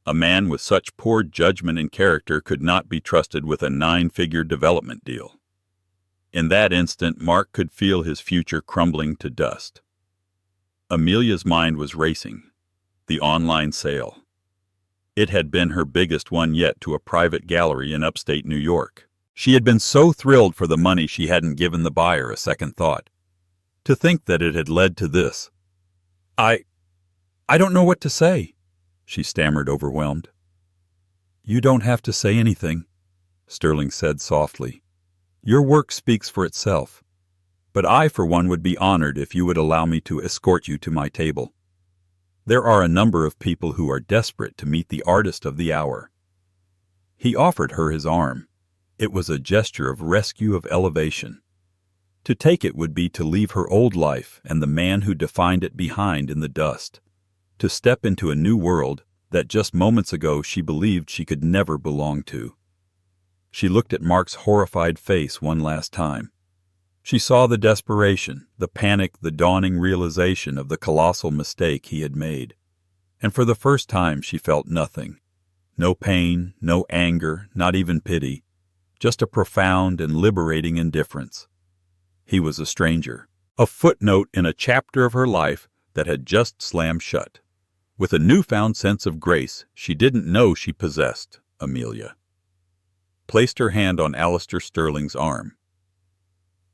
A man with such poor judgment and character could not be trusted with a 9-figure development deal. In that instant, Mark could feel his future crumbling to dust. Amelia's mind was racing. The online sale. It had been her biggest one yet, to a private gallery in upstate New York. She had been so thrilled for the money she hadn't given the buyer a second thought. To think that it had led to this. I don't know what to say, she stammered, overwhelmed. You don't have to say anything, Sterling said softly. Your work speaks for itself. But I, for one, would be honored if you would allow me to escort you to my table. There are a number of people who are desperate to meet the artist of the hour. He offered her his arm. It was a gesture of rescue, of elevation. To take it would be to leave her old life and the man who defined it behind in the dust, to step into a new world that just moments ago she believed she could never belong to. She looked at Mark's horrified face one last time. She saw the desperation, the panic, the dawning realization of the colossal mistake he had made. And for the first time she felt nothing. No pain, no anger, not even pity. Just a profound and liberating indifference. He was a stranger, a footnote in a chapter of her life that had just slammed shut. With a newfound sense of grace she didn't know she possessed, Amelia placed her hand on Alistair Sterling's arm.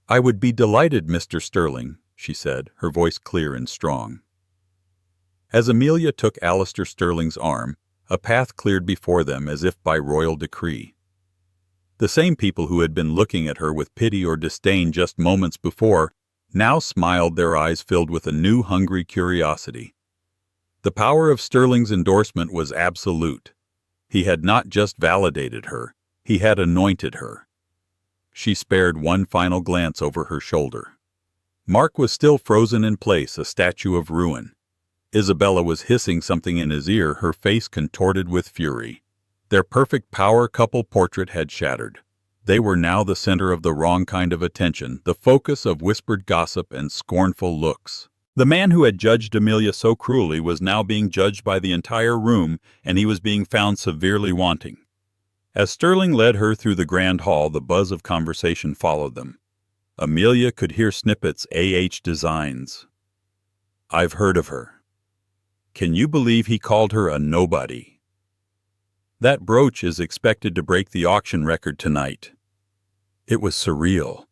I would be delighted, Mr. Sterling, she said, her voice clear and strong. As Amelia took Alistair Sterling's arm, a path cleared before them as if by royal decree. The same people who had been looking at her with pity or disdain just moments before now smiled, their eyes filled with a new hungry curiosity. The power of Sterling's endorsement was absolute. He had not just validated her, he had anointed her. She spared one final glance over her shoulder. Mark was still frozen in place, a statue of ruin. Isabella was hissing something in his ear, her face contorted with fury. Their perfect power couple portrait had shattered. They were now the center of the wrong kind of attention, the focus of whispered gossip and scornful looks. The man who had judged Amelia so cruelly was now being judged by the entire room, and he was being found severely wanting. As Sterling led her through the grand hall, the buzz of conversation followed them. Amelia could hear snippets. Designs. I've heard of her. Can you believe he called her a nobody? That brooch is expected to break the auction record tonight. It was surreal.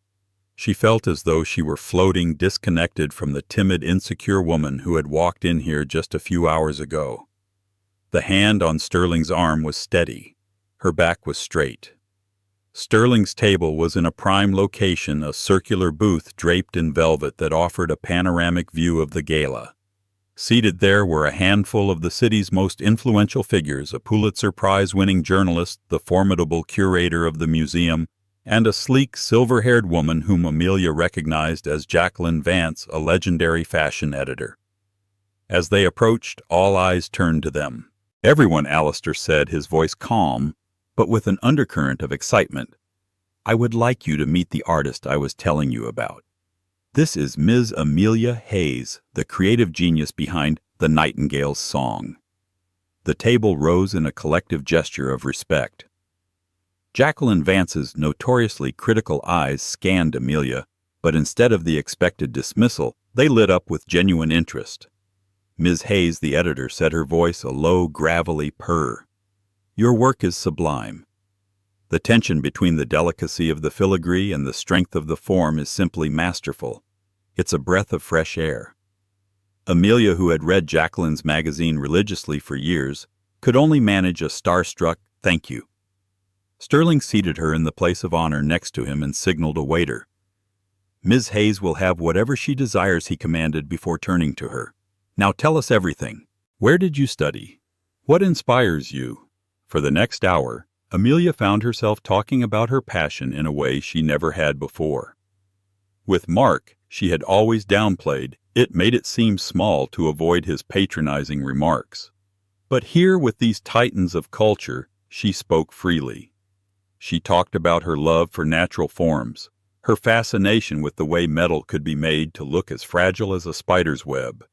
She felt as though she were floating, disconnected from the timid, insecure woman who had walked in here just a few hours ago. The hand on Sterling's arm was steady. Her back was straight. Sterling's table was in a prime location, a circular booth draped in velvet that offered a panoramic view of the gala. Seated there were a handful of the city's most influential figures, a Pulitzer Prize-winning journalist, the formidable curator of the museum, and a sleek, silver-haired woman whom Amelia recognized as Jacqueline Vance, a legendary fashion editor. As they approached, all eyes turned to them. Everyone, Alistair said, his voice calm, but with an undercurrent of excitement. I would like you to meet the artist I was telling you about. This is Ms. Amelia Hayes, the creative genius behind The Nightingale's Song. The table rose in a collective gesture of respect. Jacqueline Vance's notoriously critical eyes scanned Amelia, but instead of the expected dismissal, they lit up with genuine interest. Ms. Hayes, the editor, said, her voice a low, gravelly purr. Your work is sublime. The tension between the delicacy of the filigree and the strength of the form is simply masterful. It's a breath of fresh air. Amelia, who had read Jacqueline's magazine religiously for years, could only manage a starstruck thank you. Sterling seated her in the place of honor next to him and signaled a waiter. Ms. Hayes will have whatever she desires, he commanded before turning to her. Now tell us everything. Where did you study? What inspires you? For the next hour, Amelia found herself talking about her passion in a way she never had before. With Mark, she had always downplayed, it made it seem small to avoid his patronizing remarks. But here with these titans of culture, she spoke freely. She talked about her love for natural forms, her fascination with the way metal could be made to look as fragile as a spider's web,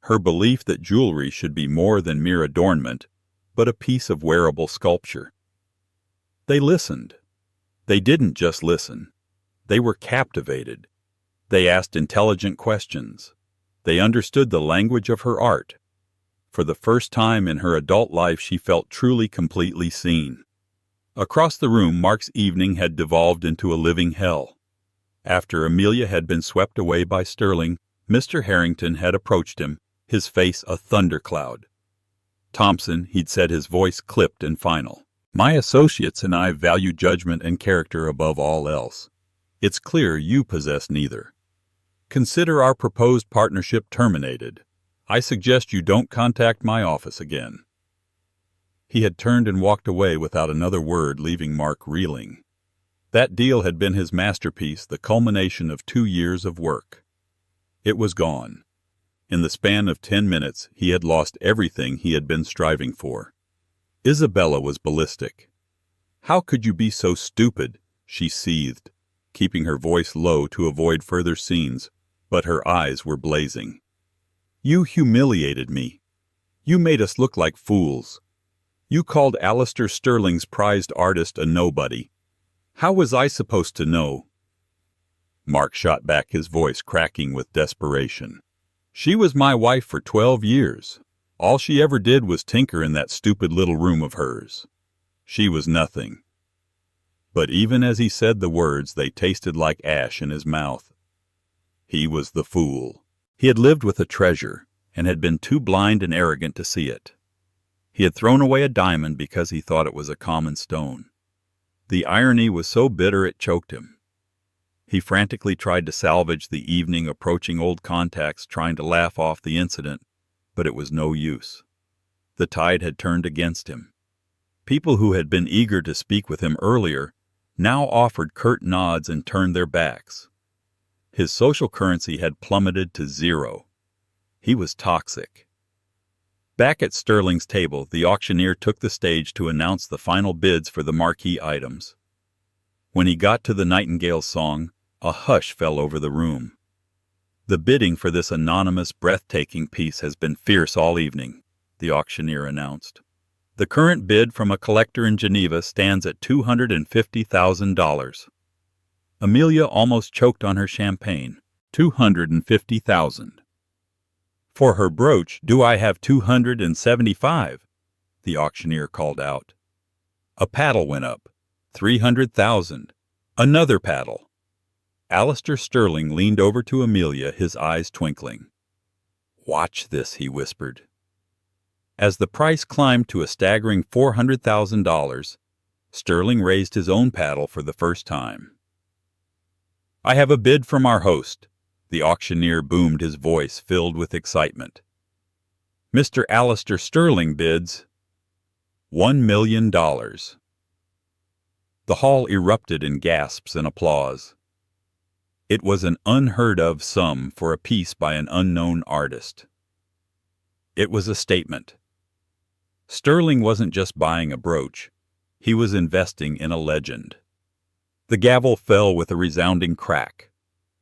her belief that jewelry should be more than mere adornment, but a piece of wearable sculpture. They listened. They didn't just listen. They were captivated. They asked intelligent questions. They understood the language of her art. For the first time in her adult life, she felt truly, completely seen. Across the room, Mark's evening had devolved into a living hell. After Amelia had been swept away by Sterling, Mr. Harrington had approached him, his face a thundercloud. Thompson, he'd said, his voice clipped and final. My associates and I value judgment and character above all else. It's clear you possess neither. Consider our proposed partnership terminated. I suggest you don't contact my office again. He had turned and walked away without another word, leaving Mark reeling. That deal had been his masterpiece, the culmination of 2 years of work. It was gone. In the span of 10 minutes, he had lost everything he had been striving for. Isabella was ballistic. How could you be so stupid? She seethed, keeping her voice low to avoid further scenes, but her eyes were blazing. You humiliated me. You made us look like fools. You called Alistair Sterling's prized artist a nobody. How was I supposed to know? Mark shot back, his voice cracking with desperation. She was my wife for 12 years. All she ever did was tinker in that stupid little room of hers. She was nothing. But even as he said the words, they tasted like ash in his mouth. He was the fool. He had lived with a treasure, and had been too blind and arrogant to see it. He had thrown away a diamond because he thought it was a common stone. The irony was so bitter it choked him. He frantically tried to salvage the evening, approaching old contacts, trying to laugh off the incident, but it was no use. The tide had turned against him. People who had been eager to speak with him earlier now offered curt nods and turned their backs. His social currency had plummeted to zero. He was toxic. Back at Sterling's table, the auctioneer took the stage to announce the final bids for the marquee items. When he got to the Nightingale's song, a hush fell over the room. "The bidding for this anonymous, breathtaking piece has been fierce all evening," the auctioneer announced. "The current bid from a collector in Geneva stands at $250,000. Amelia almost choked on her champagne. $250,000. "For her brooch, do I have $275,000? The auctioneer called out. A paddle went up. $300,000. Another paddle. Alistair Sterling leaned over to Amelia, his eyes twinkling. "Watch this," he whispered. As the price climbed to a staggering $400,000, Sterling raised his own paddle for the first time. "I have a bid from our host," the auctioneer boomed, his voice filled with excitement. "Mr. Alistair Sterling bids $1 million. The hall erupted in gasps and applause. It was an unheard-of sum for a piece by an unknown artist. It was a statement. Sterling wasn't just buying a brooch, he was investing in a legend. The gavel fell with a resounding crack.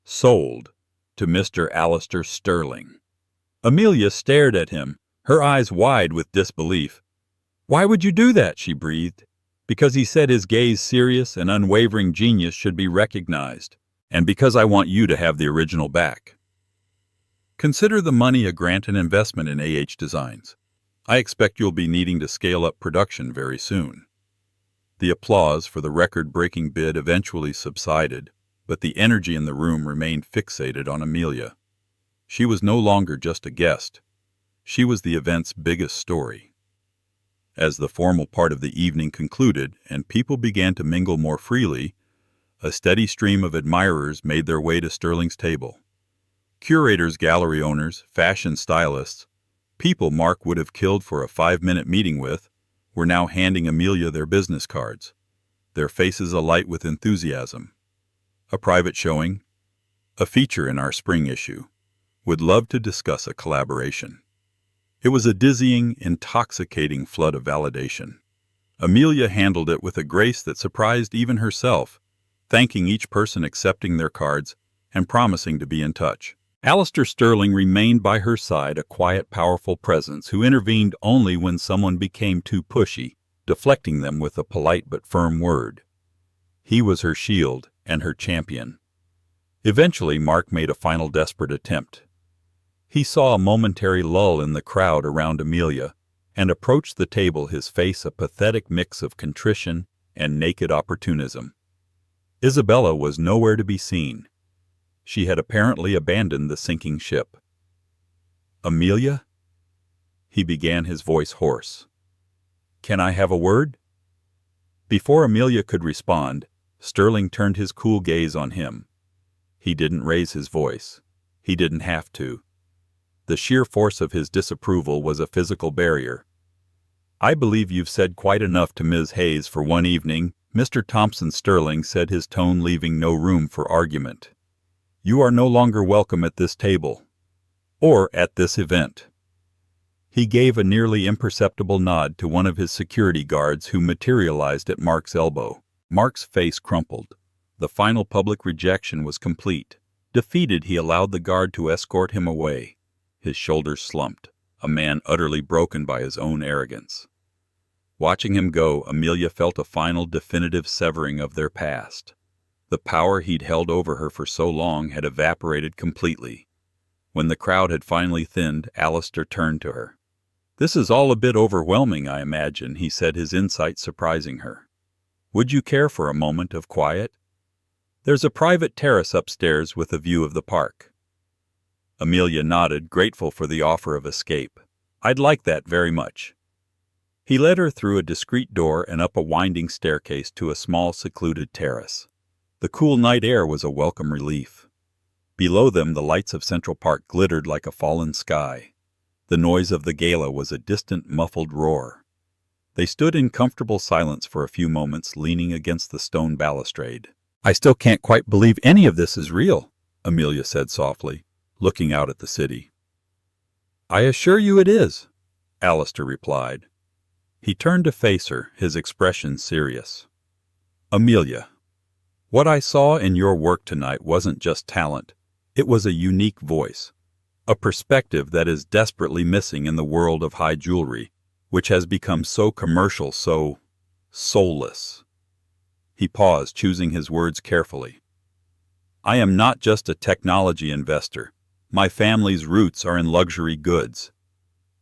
Sold to Mr. Alistair Sterling. Amelia stared at him, her eyes wide with disbelief. "Why would you do that?" she breathed. "Because he said his gay's serious and unwavering genius should be recognized, and because I want you to have the original back. Consider the money a grant and investment in AH Designs. I expect you'll be needing to scale up production very soon." The applause for the record-breaking bid eventually subsided, but the energy in the room remained fixated on Amelia. She was no longer just a guest. She was the event's biggest story. As the formal part of the evening concluded and people began to mingle more freely, a steady stream of admirers made their way to Sterling's table. Curators, gallery owners, fashion stylists, people Mark would have killed for a 5-minute meeting with, were now handing Amelia their business cards, their faces alight with enthusiasm. "A private showing, a feature in our spring issue. Would love to discuss a collaboration." It was a dizzying, intoxicating flood of validation. Amelia handled it with a grace that surprised even herself, thanking each person accepting their cards and promising to be in touch. Alistair Sterling remained by her side, a quiet, powerful presence who intervened only when someone became too pushy, deflecting them with a polite but firm word. He was her shield and her champion. Eventually, Mark made a final desperate attempt. He saw a momentary lull in the crowd around Amelia and approached the table, his face a pathetic mix of contrition and naked opportunism. Isabella was nowhere to be seen. She had apparently abandoned the sinking ship. "Amelia?" He began, his voice hoarse. "Can I have a word?" Before Amelia could respond, Sterling turned his cool gaze on him. He didn't raise his voice. He didn't have to. The sheer force of his disapproval was a physical barrier. "I believe you've said quite enough to Ms. Hayes for one evening," Mr. Thompson Sterling said, his tone leaving no room for argument. "You are no longer welcome at this table, or at this event." He gave a nearly imperceptible nod to one of his security guards who materialized at Mark's elbow. Mark's face crumpled. The final public rejection was complete. Defeated, he allowed the guard to escort him away. His shoulders slumped, a man utterly broken by his own arrogance. Watching him go, Amelia felt a final definitive severing of their past. The power he'd held over her for so long had evaporated completely. When the crowd had finally thinned, Alistair turned to her. "This is all a bit overwhelming, I imagine," he said, his insight surprising her. "Would you care for a moment of quiet? There's a private terrace upstairs with a view of the park." Amelia nodded, grateful for the offer of escape. I'd like that very much. He led her through a discreet door and up a winding staircase to a small secluded terrace. The cool night air was a welcome relief. Below them the lights of Central Park glittered like a fallen sky. The noise of the gala was a distant, muffled roar. They stood in comfortable silence for a few moments, leaning against the stone balustrade. I still can't quite believe any of this is real, Amelia said softly, looking out at the city. I assure you it is, Alistair replied. He turned to face her, his expression serious. Amelia, what I saw in your work tonight wasn't just talent. It was a unique voice, a perspective that is desperately missing in the world of high jewelry, which has become so commercial, so soulless. He paused, choosing his words carefully. I am not just a technology investor. My family's roots are in luxury goods.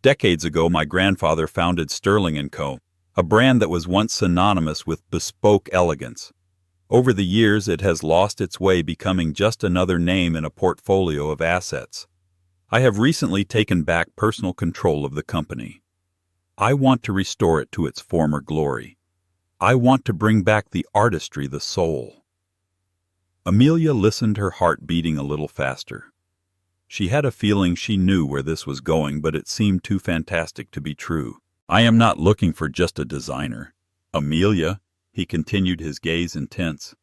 Decades ago, my grandfather founded Sterling & Co., a brand that was once synonymous with bespoke elegance. Over the years, it has lost its way, becoming just another name in a portfolio of assets. I have recently taken back personal control of the company. I want to restore it to its former glory. I want to bring back the artistry, the soul. Amelia listened, her heart beating a little faster. She had a feeling she knew where this was going, but it seemed too fantastic to be true. I am not looking for just a designer. Amelia, he continued, his gaze intense.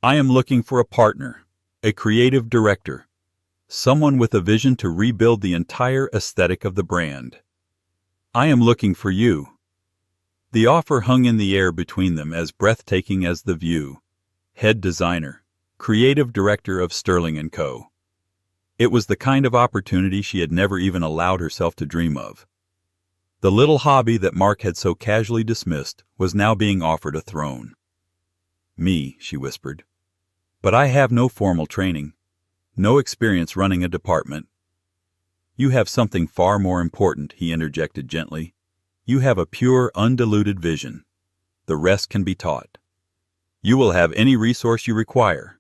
I am looking for a partner, a creative director, someone with a vision to rebuild the entire aesthetic of the brand. I am looking for you. The offer hung in the air between them, as breathtaking as the view. Head designer, creative director of Sterling & Co. It was the kind of opportunity she had never even allowed herself to dream of. The little hobby that Mark had so casually dismissed was now being offered a throne. Me, she whispered. But I have no formal training, no experience running a department. You have something far more important, he interjected gently. You have a pure, undiluted vision. The rest can be taught. You will have any resource you require,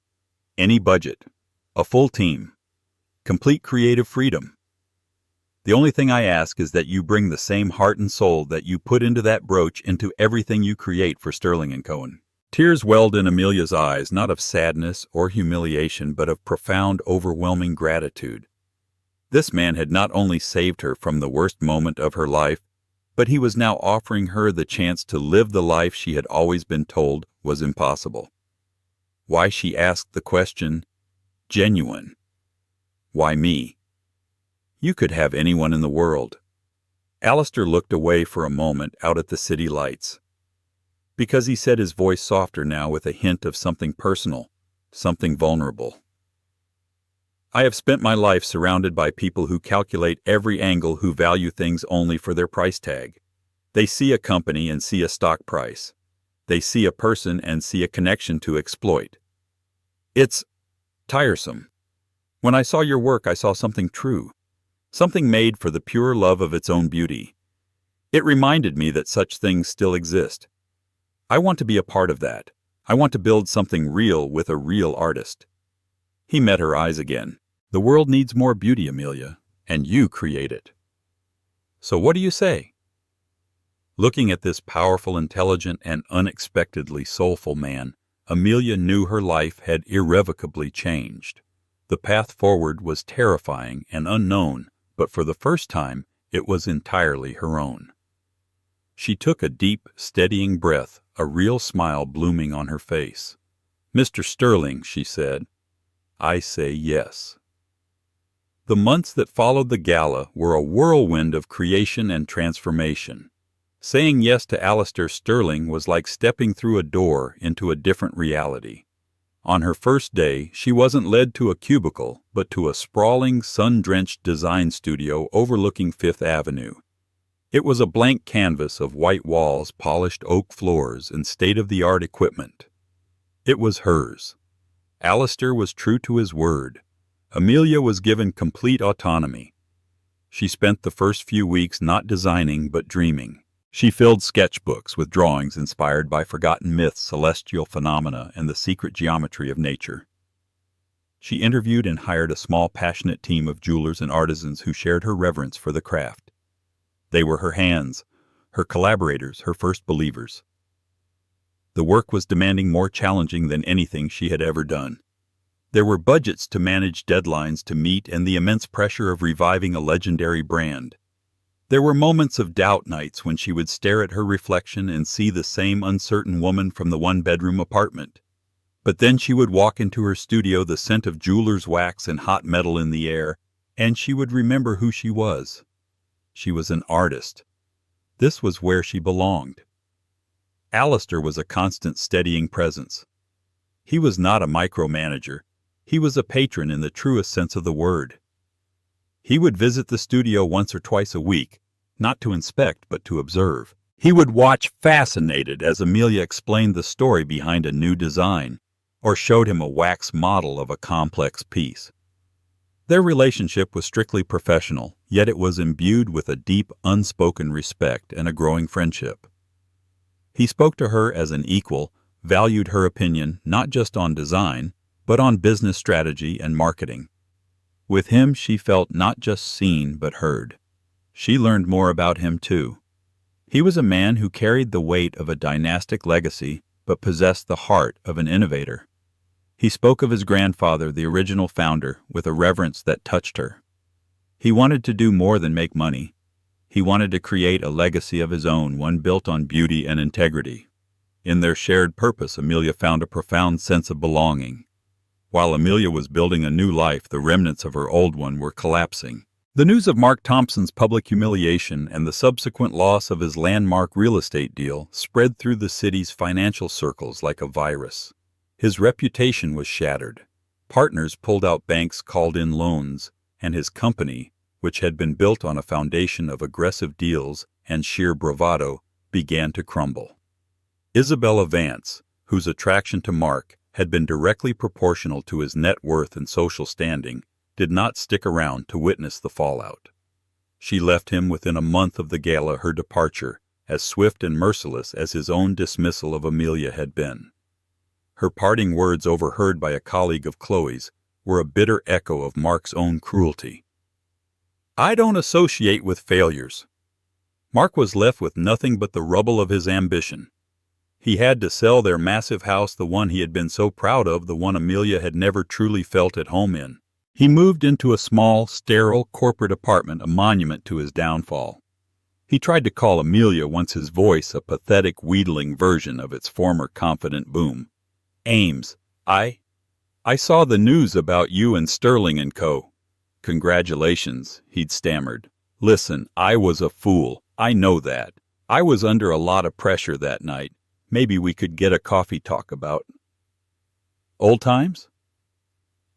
any budget, a full team. Complete creative freedom. The only thing I ask is that you bring the same heart and soul that you put into that brooch into everything you create for Sterling & Co. Tears welled in Amelia's eyes, not of sadness or humiliation, but of profound, overwhelming gratitude. This man had not only saved her from the worst moment of her life, but he was now offering her the chance to live the life she had always been told was impossible. Why, she asked the question, genuine. Why me? You could have anyone in the world. Alistair looked away for a moment out at the city lights. Because, he said, his voice softer now with a hint of something personal, something vulnerable. I have spent my life surrounded by people who calculate every angle, who value things only for their price tag. They see a company and see a stock price. They see a person and see a connection to exploit. It's tiresome. When I saw your work, I saw something true, something made for the pure love of its own beauty. It reminded me that such things still exist. I want to be a part of that. I want to build something real with a real artist. He met her eyes again. The world needs more beauty, Amelia, and you create it. So what do you say? Looking at this powerful, intelligent, and unexpectedly soulful man, Amelia knew her life had irrevocably changed. The path forward was terrifying and unknown, but for the first time, it was entirely her own. She took a deep, steadying breath, a real smile blooming on her face. Mr. Sterling, she said, I say yes. The months that followed the gala were a whirlwind of creation and transformation. Saying yes to Alistair Sterling was like stepping through a door into a different reality. On her first day, she wasn't led to a cubicle, but to a sprawling, sun-drenched design studio overlooking Fifth Avenue. It was a blank canvas of white walls, polished oak floors, and state-of-the-art equipment. It was hers. Alistair was true to his word. Amelia was given complete autonomy. She spent the first few weeks not designing but dreaming. She filled sketchbooks with drawings inspired by forgotten myths, celestial phenomena, and the secret geometry of nature. She interviewed and hired a small, passionate team of jewelers and artisans who shared her reverence for the craft. They were her hands, her collaborators, her first believers. The work was demanding, more challenging than anything she had ever done. There were budgets to manage, deadlines to meet, and the immense pressure of reviving a legendary brand. There were moments of doubt, nights when she would stare at her reflection and see the same uncertain woman from the one-bedroom apartment. But then she would walk into her studio, the scent of jeweler's wax and hot metal in the air, and she would remember who she was. She was an artist. This was where she belonged. Alistair was a constant, steadying presence. He was not a micromanager. He was a patron in the truest sense of the word. He would visit the studio once or twice a week, not to inspect but to observe. He would watch fascinated as Amelia explained the story behind a new design, or showed him a wax model of a complex piece. Their relationship was strictly professional, yet it was imbued with a deep, unspoken respect and a growing friendship. He spoke to her as an equal, valued her opinion not just on design, but on business strategy and marketing. With him she felt not just seen but heard. She learned more about him too. He was a man who carried the weight of a dynastic legacy but possessed the heart of an innovator. He spoke of his grandfather, the original founder, with a reverence that touched her. He wanted to do more than make money. He wanted to create a legacy of his own, one built on beauty and integrity. In their shared purpose, Amelia found a profound sense of belonging. While Amelia was building a new life, the remnants of her old one were collapsing. The news of Mark Thompson's public humiliation and the subsequent loss of his landmark real estate deal spread through the city's financial circles like a virus. His reputation was shattered. Partners pulled out, banks called in loans, and his company, which had been built on a foundation of aggressive deals and sheer bravado, began to crumble. Isabella Vance, whose attraction to Mark had been directly proportional to his net worth and social standing, did not stick around to witness the fallout. She left him within a month of the gala, her departure, as swift and merciless as his own dismissal of Amelia had been. Her parting words, overheard by a colleague of Chloe's, were a bitter echo of Mark's own cruelty. "I don't associate with failures." Mark was left with nothing but the rubble of his ambition. He had to sell their massive house, the one he had been so proud of, the one Amelia had never truly felt at home in. He moved into a small, sterile corporate apartment, a monument to his downfall. He tried to call Amelia once, his voice a pathetic, wheedling version of its former confident boom. "Ames, I saw the news about you and Sterling and Co. "Congratulations," he'd stammered. "Listen, I was a fool. I know that. I was under a lot of pressure that night. Maybe we could get a coffee talk about old times?"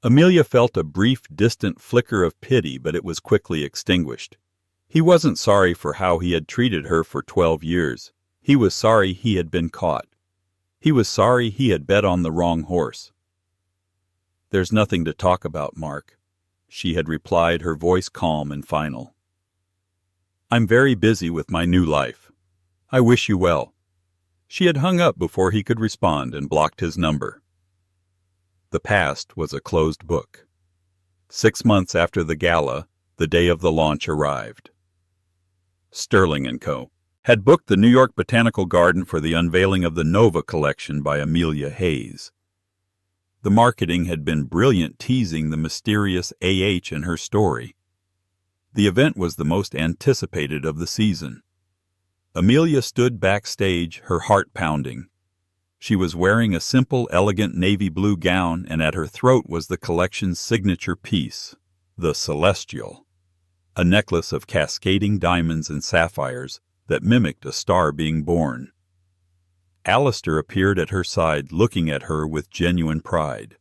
Amelia felt a brief, distant flicker of pity, but it was quickly extinguished. He wasn't sorry for how he had treated her for 12 years. He was sorry he had been caught. He was sorry he had bet on the wrong horse. "There's nothing to talk about, Mark," she had replied, her voice calm and final. "I'm very busy with my new life. I wish you well." She had hung up before he could respond and blocked his number. The past was a closed book. 6 months after the gala, the day of the launch arrived. Sterling & Co. had booked the New York Botanical Garden for the unveiling of the Nova collection by Amelia Hayes. The marketing had been brilliant, teasing the mysterious AH in her story. The event was the most anticipated of the season. Amelia stood backstage, her heart pounding. She was wearing a simple, elegant navy blue gown, and at her throat was the collection's signature piece, the Celestial, a necklace of cascading diamonds and sapphires that mimicked a star being born. Alistair appeared at her side, looking at her with genuine pride.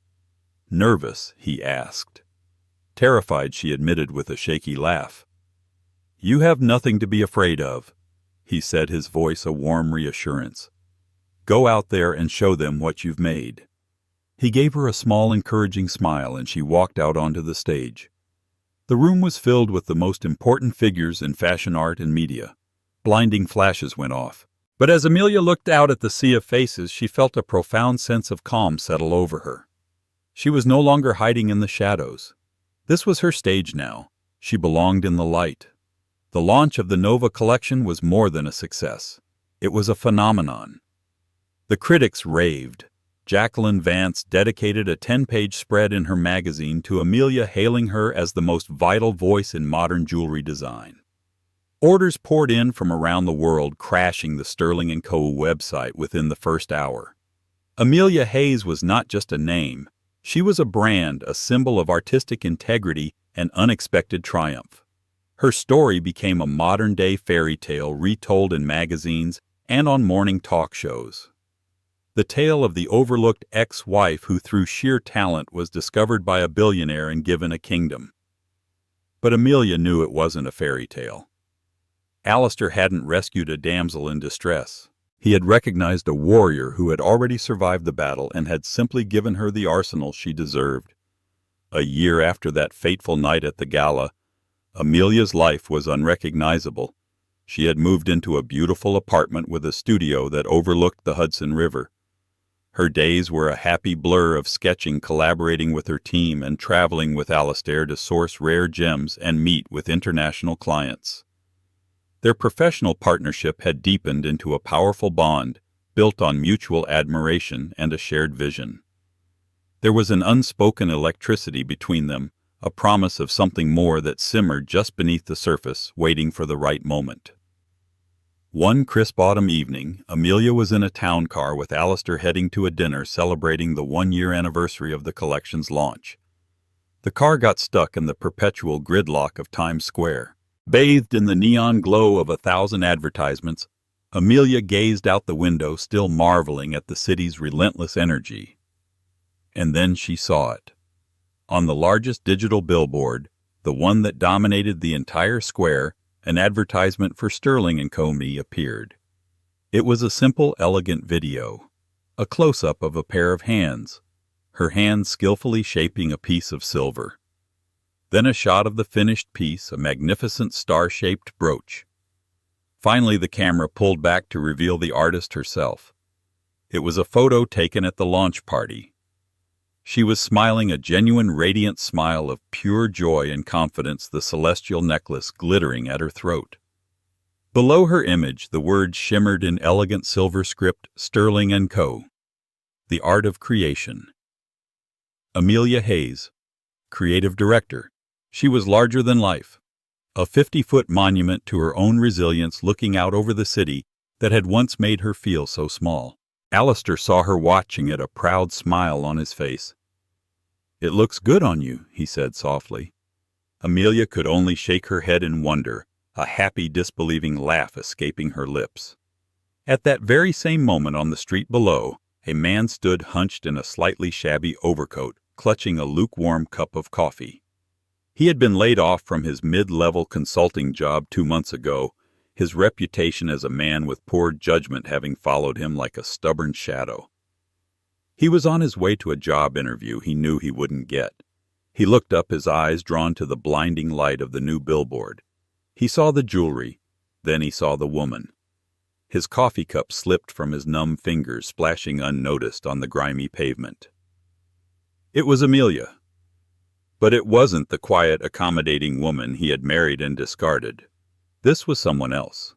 "Nervous?" he asked. Terrified, she admitted with a shaky laugh. "You have nothing to be afraid of," he said, his voice a warm reassurance. "Go out there and show them what you've made." He gave her a small, encouraging smile, and she walked out onto the stage. The room was filled with the most important figures in fashion, art, and media. Blinding flashes went off. But as Amelia looked out at the sea of faces, she felt a profound sense of calm settle over her. She was no longer hiding in the shadows. This was her stage now. She belonged in the light. The launch of the Nova collection was more than a success. It was a phenomenon. The critics raved. Jacqueline Vance dedicated a 10-page spread in her magazine to Amelia, hailing her as the most vital voice in modern jewelry design. Orders poured in from around the world, crashing the Sterling & Co. website within the first hour. Amelia Hayes was not just a name. She was a brand, a symbol of artistic integrity and unexpected triumph. Her story became a modern-day fairy tale retold in magazines and on morning talk shows. The tale of the overlooked ex-wife who through sheer talent was discovered by a billionaire and given a kingdom. But Amelia knew it wasn't a fairy tale. Alistair hadn't rescued a damsel in distress. He had recognized a warrior who had already survived the battle and had simply given her the arsenal she deserved. A year after that fateful night at the gala, Amelia's life was unrecognizable. She had moved into a beautiful apartment with a studio that overlooked the Hudson River. Her days were a happy blur of sketching, collaborating with her team, and traveling with Alistair to source rare gems and meet with international clients. Their professional partnership had deepened into a powerful bond, built on mutual admiration and a shared vision. There was an unspoken electricity between them, a promise of something more that simmered just beneath the surface, waiting for the right moment. One crisp autumn evening, Amelia was in a town car with Alistair heading to a dinner celebrating the one-year anniversary of the collection's launch. The car got stuck in the perpetual gridlock of Times Square. Bathed in the neon glow of 1,000 advertisements, Amelia gazed out the window, still marveling at the city's relentless energy. And then she saw it. On the largest digital billboard, the one that dominated the entire square, an advertisement for Sterling & Co. appeared. It was a simple, elegant video, a close-up of a pair of hands, her hands skillfully shaping a piece of silver. Then a shot of the finished piece, a magnificent star-shaped brooch. Finally, the camera pulled back to reveal the artist herself. It was a photo taken at the launch party. She was smiling, a genuine, radiant smile of pure joy and confidence, the celestial necklace glittering at her throat. Below her image, the words shimmered in elegant silver script, Sterling & Co. The Art of Creation. Amelia Hayes, Creative Director. She was larger than life, a 50-foot monument to her own resilience, looking out over the city that had once made her feel so small. Alistair saw her watching it, a proud smile on his face. "It looks good on you," he said softly. Amelia could only shake her head in wonder, a happy, disbelieving laugh escaping her lips. At that very same moment, on the street below, a man stood hunched in a slightly shabby overcoat, clutching a lukewarm cup of coffee. He had been laid off from his mid-level consulting job 2 months ago, his reputation as a man with poor judgment having followed him like a stubborn shadow. He was on his way to a job interview he knew he wouldn't get. He looked up, his eyes drawn to the blinding light of the new billboard. He saw the jewelry, then he saw the woman. His coffee cup slipped from his numb fingers, splashing unnoticed on the grimy pavement. It was Amelia. But it wasn't the quiet, accommodating woman he had married and discarded. This was someone else.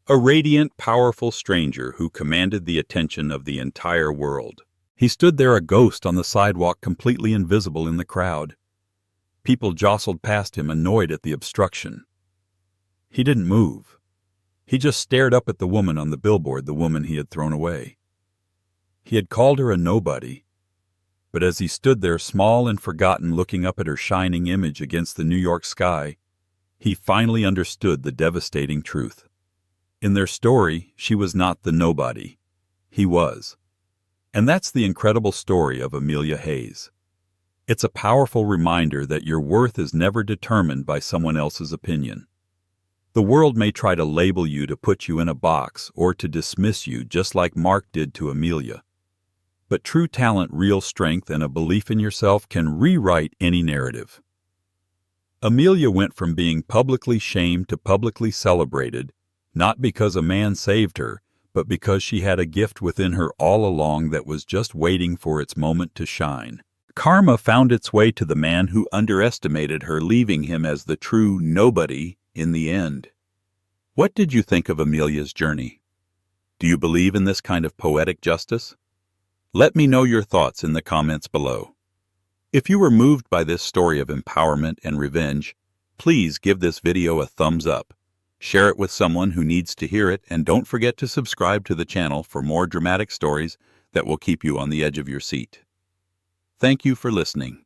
A radiant, powerful stranger who commanded the attention of the entire world. He stood there, a ghost on the sidewalk, completely invisible in the crowd. People jostled past him, annoyed at the obstruction. He didn't move. He just stared up at the woman on the billboard, the woman he had thrown away. He had called her a nobody. But as he stood there, small and forgotten, looking up at her shining image against the New York sky, he finally understood the devastating truth. In their story, she was not the nobody. He was. And that's the incredible story of Amelia Hayes. It's a powerful reminder that your worth is never determined by someone else's opinion. The world may try to label you, to put you in a box, or to dismiss you, just like Mark did to Amelia. But true talent, real strength, and a belief in yourself can rewrite any narrative. Amelia went from being publicly shamed to publicly celebrated, not because a man saved her, but because she had a gift within her all along that was just waiting for its moment to shine. Karma found its way to the man who underestimated her, leaving him as the true nobody in the end. What did you think of Amelia's journey? Do you believe in this kind of poetic justice? Let me know your thoughts in the comments below. If you were moved by this story of empowerment and revenge, please give this video a thumbs up. Share it with someone who needs to hear it, and don't forget to subscribe to the channel for more dramatic stories that will keep you on the edge of your seat. Thank you for listening.